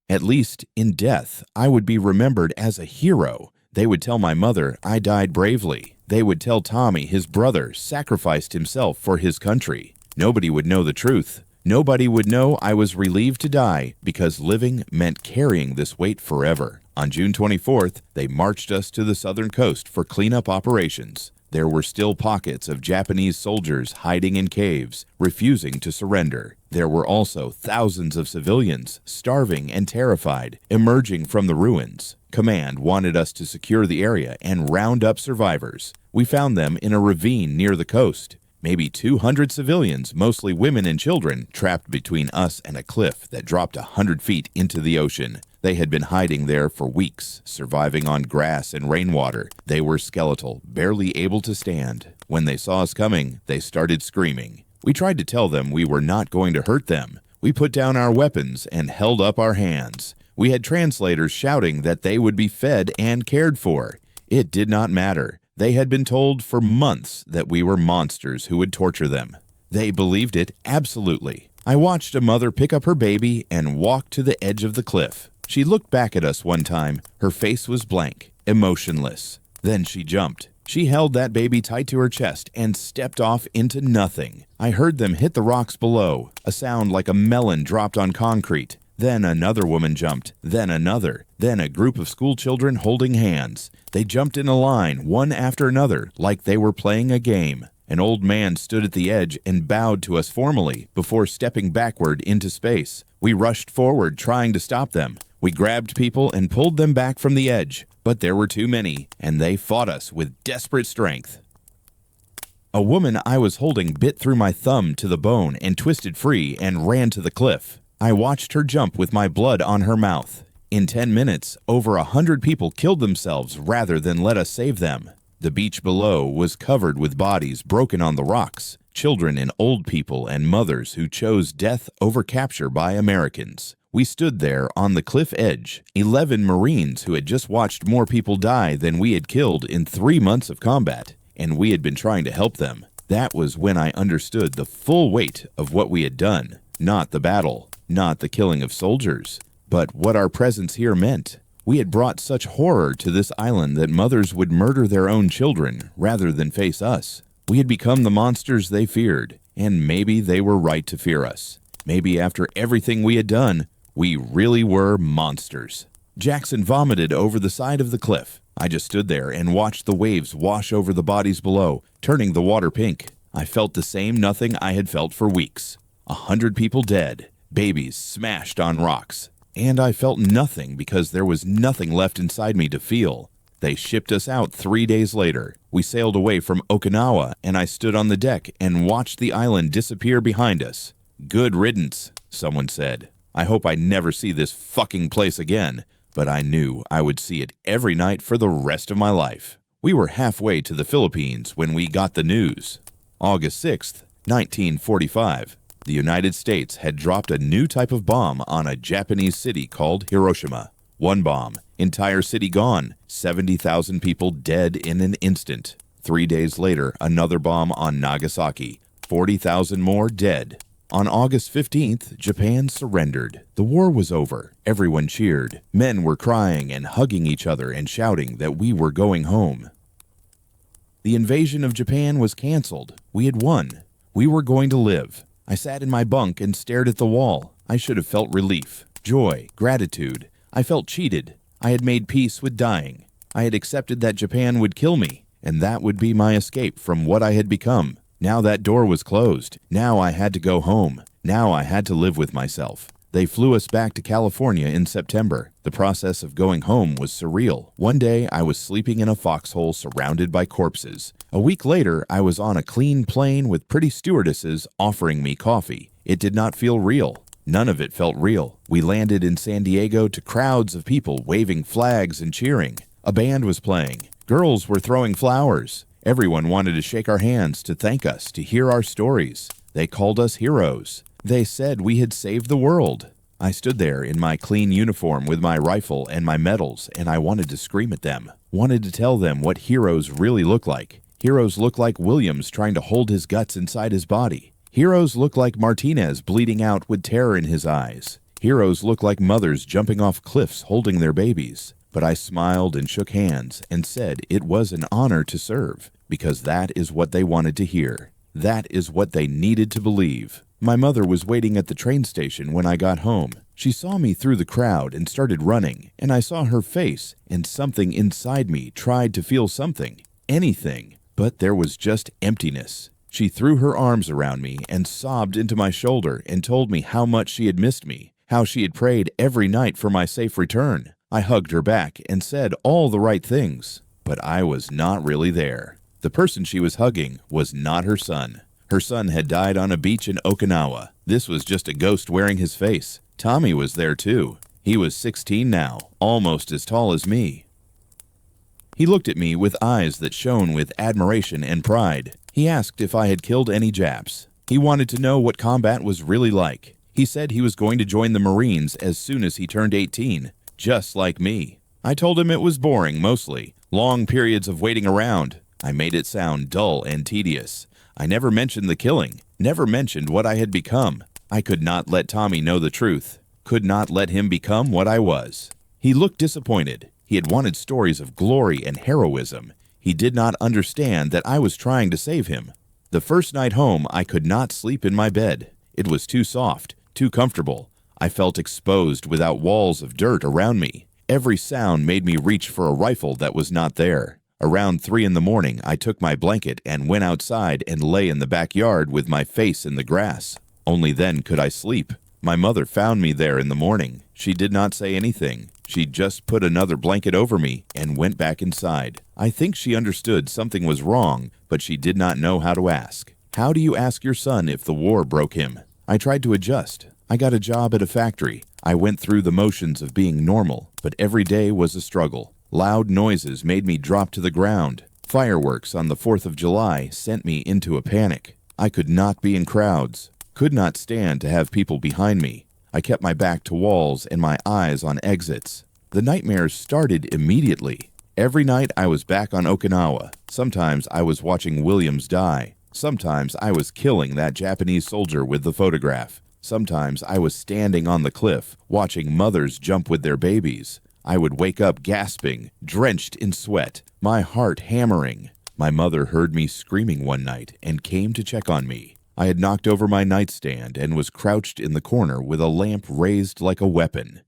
At least, in death, I would be remembered as a hero. They would tell my mother I died bravely. They would tell Tommy his brother sacrificed himself for his country. Nobody would know the truth. Nobody would know I was relieved to die because living meant carrying this weight forever. On June 24th, they marched us to the southern coast for cleanup operations. There were still pockets of Japanese soldiers hiding in caves, refusing to surrender. There were also thousands of civilians, starving and terrified, emerging from the ruins. Command wanted us to secure the area and round up survivors. We found them in a ravine near the coast. Maybe 200 civilians, mostly women and children, trapped between us and a cliff that dropped 100 feet into the ocean. They had been hiding there for weeks, surviving on grass and rainwater. They were skeletal, barely able to stand. When they saw us coming, they started screaming. We tried to tell them we were not going to hurt them. We put down our weapons and held up our hands. We had translators shouting that they would be fed and cared for. It did not matter. They had been told for months that we were monsters who would torture them. They believed it absolutely. I watched a mother pick up her baby and walk to the edge of the cliff. She looked back at us one time. Her face was blank, emotionless. Then she jumped. She held that baby tight to her chest and stepped off into nothing. I heard them hit the rocks below, a sound like a melon dropped on concrete. Then another woman jumped, then another, then a group of school children holding hands. They jumped in a line, one after another, like they were playing a game. An old man stood at the edge and bowed to us formally before stepping backward into space. We rushed forward, trying to stop them. We grabbed people and pulled them back from the edge, but there were too many, and they fought us with desperate strength. A woman I was holding bit through my thumb to the bone and twisted free and ran to the cliff. I watched her jump with my blood on her mouth. In 10 minutes, over 100 people killed themselves rather than let us save them. The beach below was covered with bodies broken on the rocks, children and old people and mothers who chose death over capture by Americans. We stood there on the cliff edge, 11 Marines who had just watched more people die than we had killed in 3 months of combat, and we had been trying to help them. That was when I understood the full weight of what we had done. Not the battle, not the killing of soldiers, but what our presence here meant. We had brought such horror to this island that mothers would murder their own children rather than face us. We had become the monsters they feared, and maybe they were right to fear us. Maybe after everything we had done, we really were monsters. Jackson vomited over the side of the cliff. I just stood there and watched the waves wash over the bodies below, turning the water pink. I felt the same nothing I had felt for weeks. 100 people dead, babies smashed on rocks. And I felt nothing because there was nothing left inside me to feel. They shipped us out 3 days later. We sailed away from Okinawa, and I stood on the deck and watched the island disappear behind us. Good riddance, someone said. I hope I never see this fucking place again, but I knew I would see it every night for the rest of my life. We were halfway to the Philippines when we got the news. August 6th, 1945. The United States had dropped a new type of bomb on a Japanese city called Hiroshima. One bomb, entire city gone, 70,000 people dead in an instant. 3 days later, another bomb on Nagasaki, 40,000 more dead. On August 15th, Japan surrendered. The war was over. Everyone cheered. Men were crying and hugging each other and shouting that we were going home. The invasion of Japan was canceled. We had won. We were going to live. I sat in my bunk and stared at the wall. I should have felt relief, joy, gratitude. I felt cheated. I had made peace with dying. I had accepted that Japan would kill me, and that would be my escape from what I had become. Now that door was closed. Now I had to go home. Now I had to live with myself. They flew us back to California in September. The process of going home was surreal. One day, I was sleeping in a foxhole surrounded by corpses. A week later, I was on a clean plane with pretty stewardesses offering me coffee. It did not feel real. None of it felt real. We landed in San Diego to crowds of people waving flags and cheering. A band was playing. Girls were throwing flowers. Everyone wanted to shake our hands, to thank us, to hear our stories. They called us heroes. They said we had saved the world. I stood there in my clean uniform with my rifle and my medals, and I wanted to scream at them. Wanted to tell them what heroes really look like. Heroes look like Williams trying to hold his guts inside his body. Heroes look like Martinez bleeding out with terror in his eyes. Heroes look like mothers jumping off cliffs holding their babies. But I smiled and shook hands and said it was an honor to serve, because that is what they wanted to hear. That is what they needed to believe. My mother was waiting at the train station when I got home. She saw me through the crowd and started running, and I saw her face, and something inside me tried to feel something, anything, but there was just emptiness. She threw her arms around me and sobbed into my shoulder and told me how much she had missed me, how she had prayed every night for my safe return. I hugged her back and said all the right things, but I was not really there. The person she was hugging was not her son. Her son had died on a beach in Okinawa. This was just a ghost wearing his face. Tommy was there too. He was 16 now, almost as tall as me. He looked at me with eyes that shone with admiration and pride. He asked if I had killed any Japs. He wanted to know what combat was really like. He said he was going to join the Marines as soon as he turned 18, just like me. I told him it was boring mostly, long periods of waiting around. I made it sound dull and tedious. I never mentioned the killing, never mentioned what I had become. I could not let Tommy know the truth, could not let him become what I was. He looked disappointed. He had wanted stories of glory and heroism. He did not understand that I was trying to save him. The first night home, I could not sleep in my bed. It was too soft, too comfortable. I felt exposed without walls of dirt around me. Every sound made me reach for a rifle that was not there. Around 3 in the morning, I took my blanket and went outside and lay in the backyard with my face in the grass. Only then could I sleep. My mother found me there in the morning. She did not say anything. She just put another blanket over me and went back inside. I think she understood something was wrong, but she did not know how to ask. How do you ask your son if the war broke him? I tried to adjust. I got a job at a factory. I went through the motions of being normal, but every day was a struggle. Loud noises made me drop to the ground. Fireworks on the 4th of July sent me into a panic. I could not be in crowds, could not stand to have people behind me. I kept my back to walls and my eyes on exits. The nightmares started immediately. Every night I was back on Okinawa. Sometimes I was watching Williams die. Sometimes I was killing that Japanese soldier with the photograph. Sometimes I was standing on the cliff, watching mothers jump with their babies. I would wake up gasping, drenched in sweat, my heart hammering. My mother heard me screaming one night and came to check on me. I had knocked over my nightstand and was crouched in the corner with a lamp raised like a weapon.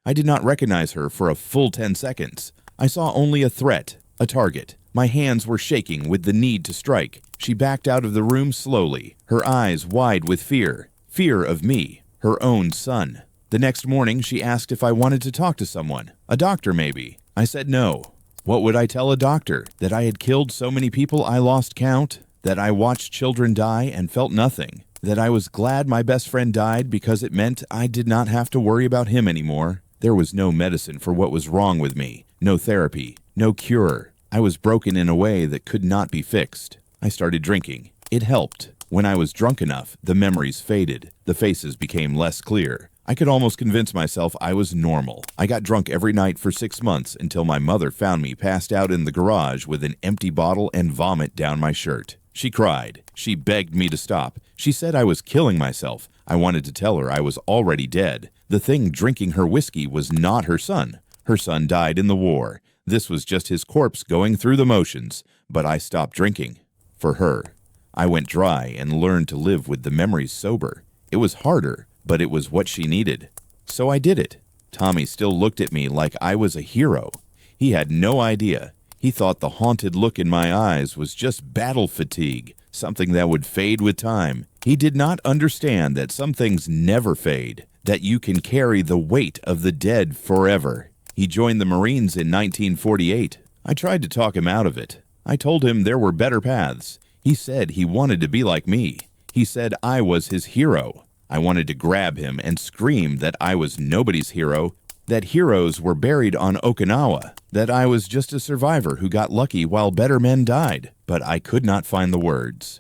I did not recognize her for a full 10 seconds. I saw only a threat, a target. My hands were shaking with the need to strike. She backed out of the room slowly, her eyes wide with fear. Fear of me, her own son. The next morning, she asked if I wanted to talk to someone, a doctor maybe. I said no. What would I tell a doctor? That I had killed so many people I lost count? That I watched children die and felt nothing? That I was glad my best friend died because it meant I did not have to worry about him anymore? There was no medicine for what was wrong with me, no therapy, no cure. I was broken in a way that could not be fixed. I started drinking. It helped. When I was drunk enough, the memories faded. The faces became less clear. I could almost convince myself I was normal. I got drunk every night for 6 months until my mother found me passed out in the garage with an empty bottle and vomit down my shirt. She cried. She begged me to stop. She said I was killing myself. I wanted to tell her I was already dead. The thing drinking her whiskey was not her son. Her son died in the war. This was just his corpse going through the motions. But I stopped drinking. For her. I went dry and learned to live with the memories sober. It was harder, but it was what she needed. So I did it. Tommy still looked at me like I was a hero. He had no idea. He thought the haunted look in my eyes was just battle fatigue, something that would fade with time. He did not understand that some things never fade, that you can carry the weight of the dead forever. He joined the Marines in 1948. I tried to talk him out of it. I told him there were better paths. He said he wanted to be like me. He said I was his hero. I wanted to grab him and scream that I was nobody's hero, that heroes were buried on Okinawa, that I was just a survivor who got lucky while better men died, but I could not find the words.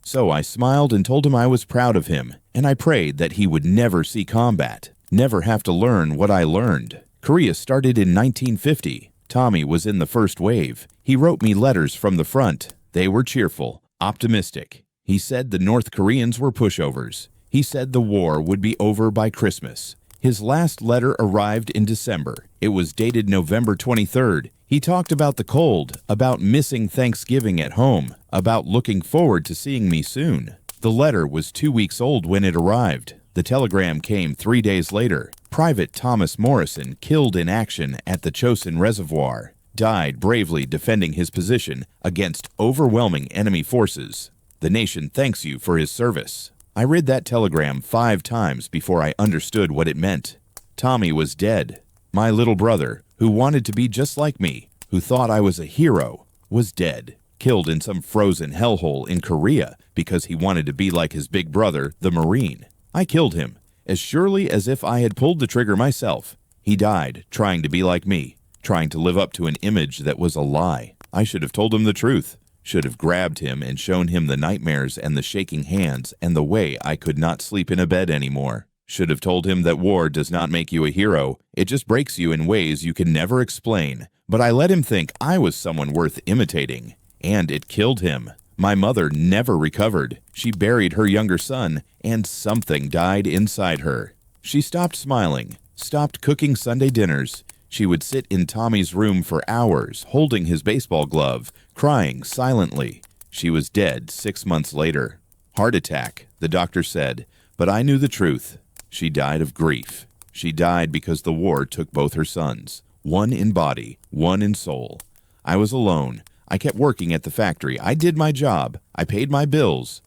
So I smiled and told him I was proud of him, and I prayed that he would never see combat, never have to learn what I learned. Korea started in 1950. Tommy was in the first wave. He wrote me letters from the front. They were cheerful, optimistic. He said the North Koreans were pushovers. He said the war would be over by Christmas. His last letter arrived in December. It was dated November 23rd. He talked about the cold, about missing Thanksgiving at home, about looking forward to seeing me soon. The letter was 2 weeks old when it arrived. The telegram came 3 days later. Private Thomas Morrison, killed in action at the Chosin Reservoir, died bravely defending his position against overwhelming enemy forces. The nation thanks you for his service. I read that telegram 5 times before I understood what it meant. Tommy was dead. My little brother, who wanted to be just like me, who thought I was a hero, was dead, killed in some frozen hellhole in Korea because he wanted to be like his big brother, the Marine. I killed him, as surely as if I had pulled the trigger myself. He died trying to be like me, trying to live up to an image that was a lie. I should have told him the truth. Should have grabbed him and shown him the nightmares and the shaking hands and the way I could not sleep in a bed anymore. Should have told him that war does not make you a hero. It just breaks you in ways you can never explain. But I let him think I was someone worth imitating. And it killed him. My mother never recovered. She buried her younger son, and something died inside her. She stopped smiling, stopped cooking Sunday dinners. She would sit in Tommy's room for hours, holding his baseball glove, crying silently. She was dead 6 months later. Heart attack, the doctor said, but I knew the truth. She died of grief. She died because the war took both her sons, one in body, one in soul. I was alone. I kept working at the factory. I did my job. I paid my bills.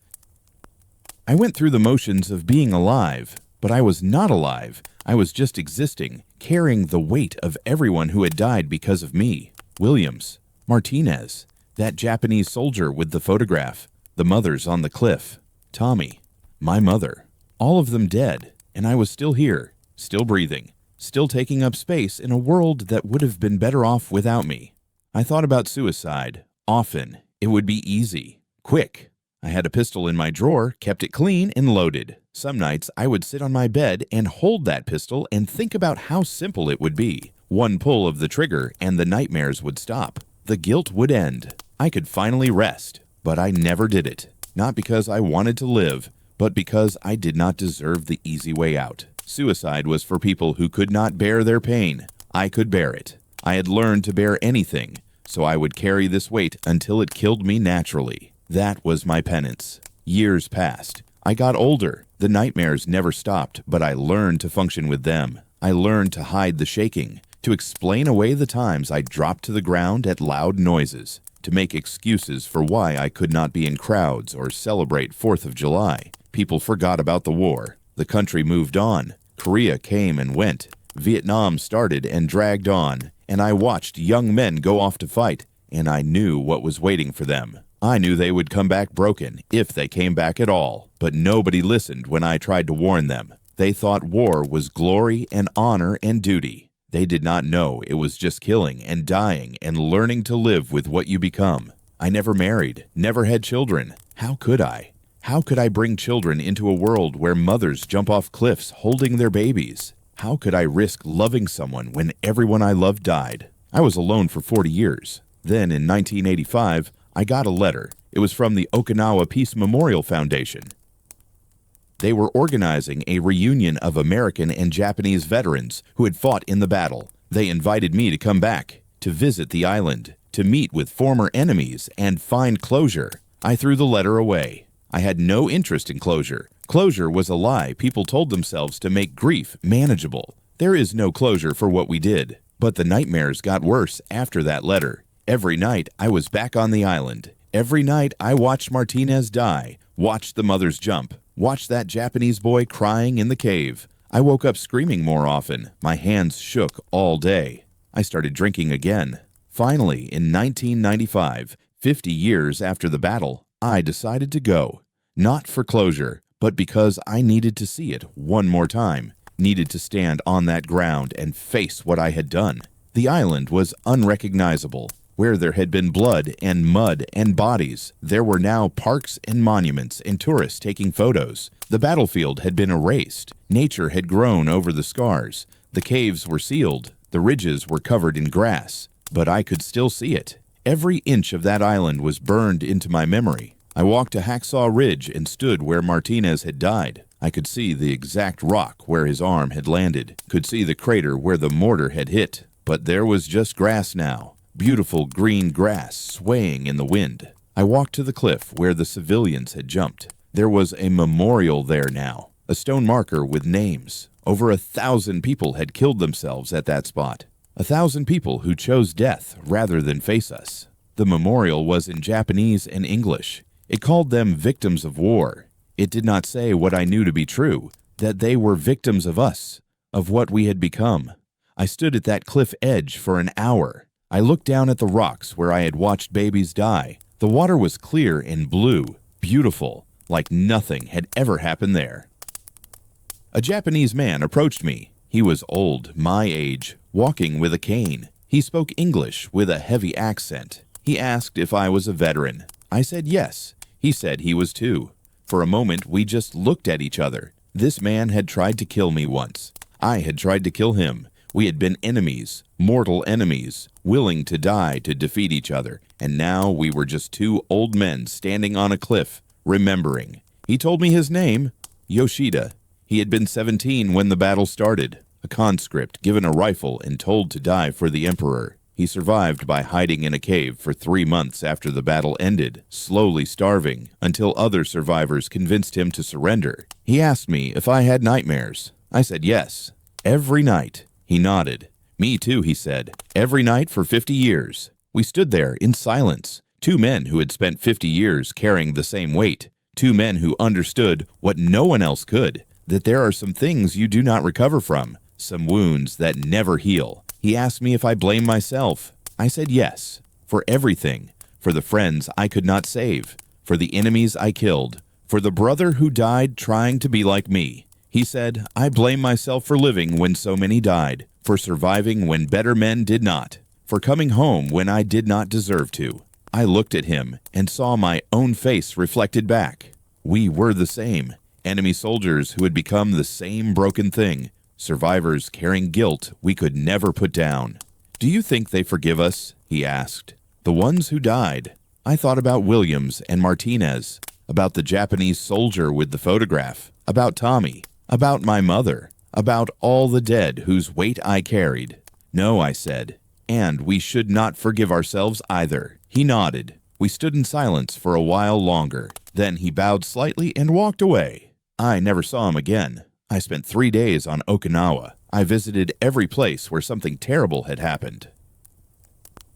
I went through the motions of being alive, but I was not alive. I was just existing, carrying the weight of everyone who had died because of me. Williams, Martinez, that Japanese soldier with the photograph, the mothers on the cliff, Tommy, my mother, all of them dead, and I was still here, still breathing, still taking up space in a world that would have been better off without me. I thought about suicide. Often. It would be easy. Quick. I had a pistol in my drawer, kept it clean and loaded. Some nights I would sit on my bed and hold that pistol and think about how simple it would be. One pull of the trigger and the nightmares would stop. The guilt would end. I could finally rest. But I never did it. Not because I wanted to live, but because I did not deserve the easy way out. Suicide was for people who could not bear their pain. I could bear it. I had learned to bear anything, so I would carry this weight until it killed me naturally. That was my penance. Years passed. I got older. The nightmares never stopped, but I learned to function with them. I learned to hide the shaking, to explain away the times I dropped to the ground at loud noises, to make excuses for why I could not be in crowds or celebrate 4th of July. People forgot about the war. The country moved on. Korea came and went. Vietnam started and dragged on. And I watched young men go off to fight, and I knew what was waiting for them. I knew they would come back broken, if they came back at all, but nobody listened when I tried to warn them. They thought war was glory and honor and duty. They did not know it was just killing and dying and learning to live with what you become. I never married, never had children, How could I? How could I bring children into a world where mothers jump off cliffs holding their babies? How could I risk loving someone when everyone I loved died? I was alone for 40 years. Then, in 1985, I got a letter. It was from the Okinawa Peace Memorial Foundation. They were organizing a reunion of American and Japanese veterans who had fought in the battle. They invited me to come back, to visit the island, to meet with former enemies and find closure. I threw the letter away. I had no interest in closure. Closure was a lie people told themselves to make grief manageable. There is no closure for what we did. But the nightmares got worse after that letter. Every night I was back on the island. Every night I watched Martinez die, watched the mothers jump, watched that Japanese boy crying in the cave. I woke up screaming more often. My hands shook all day. I started drinking again. Finally, in 1995, 50 years after the battle, I decided to go. Not for closure, but because I needed to see it one more time. Needed to stand on that ground and face what I had done. The island was unrecognizable. Where there had been blood and mud and bodies, there were now parks and monuments and tourists taking photos. The battlefield had been erased. Nature had grown over the scars. The caves were sealed. The ridges were covered in grass. But I could still see it. Every inch of that island was burned into my memory. I walked to Hacksaw Ridge and stood where Martinez had died. I could see the exact rock where his arm had landed, could see the crater where the mortar had hit. But there was just grass now, beautiful green grass swaying in the wind. I walked to the cliff where the civilians had jumped. There was a memorial there now, a stone marker with names. Over 1,000 people had killed themselves at that spot. 1,000 people who chose death rather than face us. The memorial was in Japanese and English. It called them victims of war. It did not say what I knew to be true, that they were victims of us, of what we had become. I stood at that cliff edge for an hour. I looked down at the rocks where I had watched babies die. The water was clear and blue, beautiful, like nothing had ever happened there. A Japanese man approached me. He was old, my age, walking with a cane. He spoke English with a heavy accent. He asked if I was a veteran. I said yes. He said he was too. For a moment, we just looked at each other. This man had tried to kill me once. I had tried to kill him. We had been enemies, mortal enemies, willing to die to defeat each other. And now we were just two old men standing on a cliff, remembering. He told me his name, Yoshida. He had been 17 when the battle started, a conscript given a rifle and told to die for the emperor. He survived by hiding in a cave for 3 months after the battle ended, slowly starving, until other survivors convinced him to surrender. He asked me if I had nightmares. I said yes. Every night. He nodded. Me too, he said. Every night for 50 years. We stood there in silence. Two men who had spent 50 years carrying the same weight. Two men who understood what no one else could, that there are some things you do not recover from, some wounds that never heal. He asked me if I blamed myself. I said yes, for everything, for the friends I could not save, for the enemies I killed, for the brother who died trying to be like me. He said, I blame myself for living when so many died, for surviving when better men did not, for coming home when I did not deserve to. I looked at him and saw my own face reflected back. We were the same, enemy soldiers who had become the same broken thing. Survivors carrying guilt we could never put down. Do you think they forgive us? He asked. The ones who died. I thought about Williams and Martinez, about the Japanese soldier with the photograph, about Tommy, about my mother, about all the dead whose weight I carried. No, I said, and we should not forgive ourselves either. He nodded. We stood in silence for a while longer. Then he bowed slightly and walked away. I never saw him again. I spent 3 days on Okinawa. I visited every place where something terrible had happened.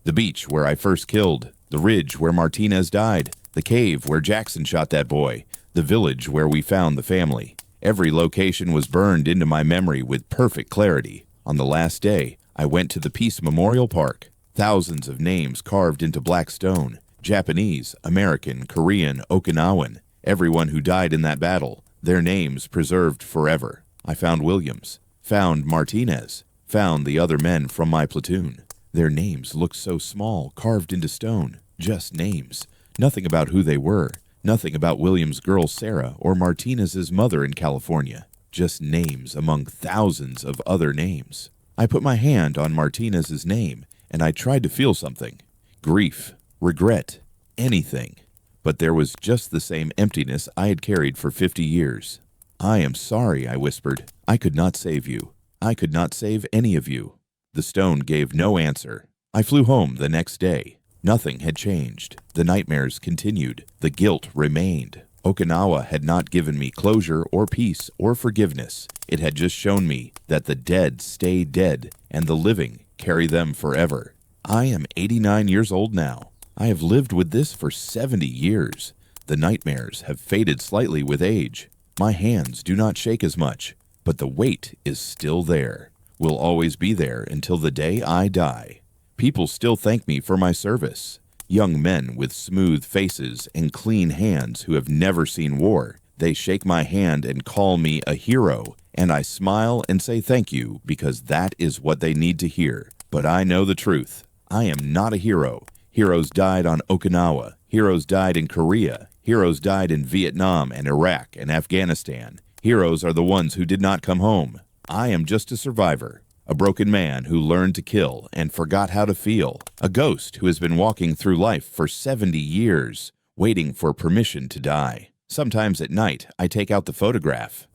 The beach where I first killed, the ridge where Martinez died, the cave where Jackson shot that boy, the village where we found the family. Every location was burned into my memory with perfect clarity. On the last day, I went to the Peace Memorial Park. Thousands of names carved into black stone. Japanese, American, Korean, Okinawan. Everyone who died in that battle. Their names preserved forever. I found Williams, found Martinez, found the other men from my platoon. Their names looked so small, carved into stone. Just names. Nothing about who they were. Nothing about William's girl Sarah or Martinez's mother in California. Just names among thousands of other names. I put my hand on Martinez's name, and I tried to feel something. Grief, regret, anything. But there was just the same emptiness I had carried for 50 years. "I am sorry," I whispered. "I could not save you. I could not save any of you." The stone gave no answer. I flew home the next day. Nothing had changed. The nightmares continued. The guilt remained. Okinawa had not given me closure or peace or forgiveness. It had just shown me that the dead stay dead and the living carry them forever. I am 89 years old now. I have lived with this for 70 years. The nightmares have faded slightly with age. My hands do not shake as much, but the weight is still there. Will always be there until the day I die. People still thank me for my service. Young men with smooth faces and clean hands who have never seen war. They shake my hand and call me a hero, and I smile and say thank you because that is what they need to hear. But I know the truth. I am not a hero. Heroes died on Okinawa. Heroes died in Korea. Heroes died in Vietnam and Iraq and Afghanistan. Heroes are the ones who did not come home. I am just a survivor. A broken man who learned to kill and forgot how to feel. A ghost who has been walking through life for 70 years, waiting for permission to die. Sometimes at night, I take out the photograph.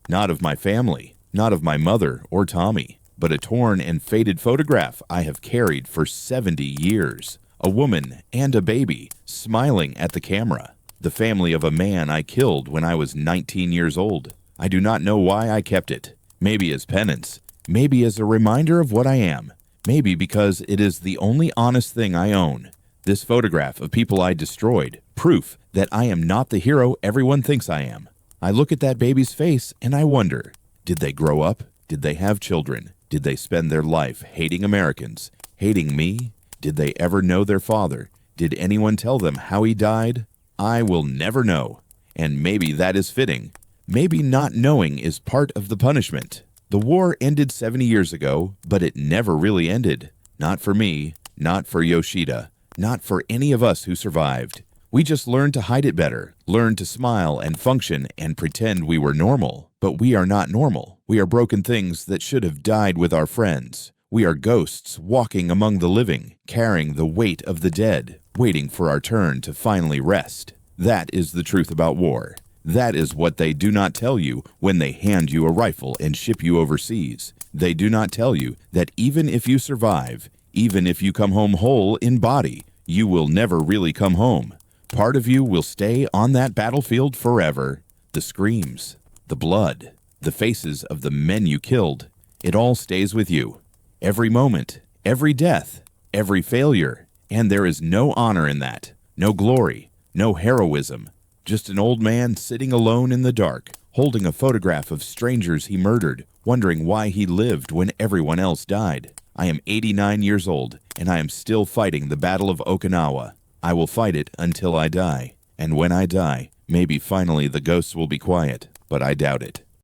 Not of my family, not of my mother or Tommy, but a torn and faded photograph I have carried for 70 years. A woman and a baby smiling at the camera. The family of a man I killed when I was 19 years old. I do not know why I kept it. Maybe as penance, maybe as a reminder of what I am, maybe because it is the only honest thing I own. This photograph of people I destroyed, proof that I am not the hero everyone thinks I am. I look at that baby's face and I wonder, did they grow up? Did they have children? Did they spend their life hating Americans, hating me? Did they ever know their father? Did anyone tell them how he died? I will never know, and maybe that is fitting. Maybe not knowing is part of the punishment. The war ended 70 years ago, but it never really ended. Not for me, not for Yoshida, not for any of us who survived. We just learned to hide it better, learned to smile and function and pretend we were normal. But we are not normal. We are broken things that should have died with our friends. We are ghosts walking among the living, carrying the weight of the dead, waiting for our turn to finally rest. That is the truth about war. That is what they do not tell you when they hand you a rifle and ship you overseas. They do not tell you that even if you survive, even if you come home whole in body, you will never really come home. Part of you will stay on that battlefield forever. The screams, the blood, the faces of the men you killed, it all stays with you. Every moment, every death, every failure. And there is no honor in that, no glory, no heroism. Just an old man sitting alone in the dark, holding a photograph of strangers he murdered, wondering why he lived when everyone else died. I am 89 years old, and I am still fighting the Battle of Okinawa. I will fight it until I die. And when I die, maybe finally the ghosts will be quiet, but I doubt it.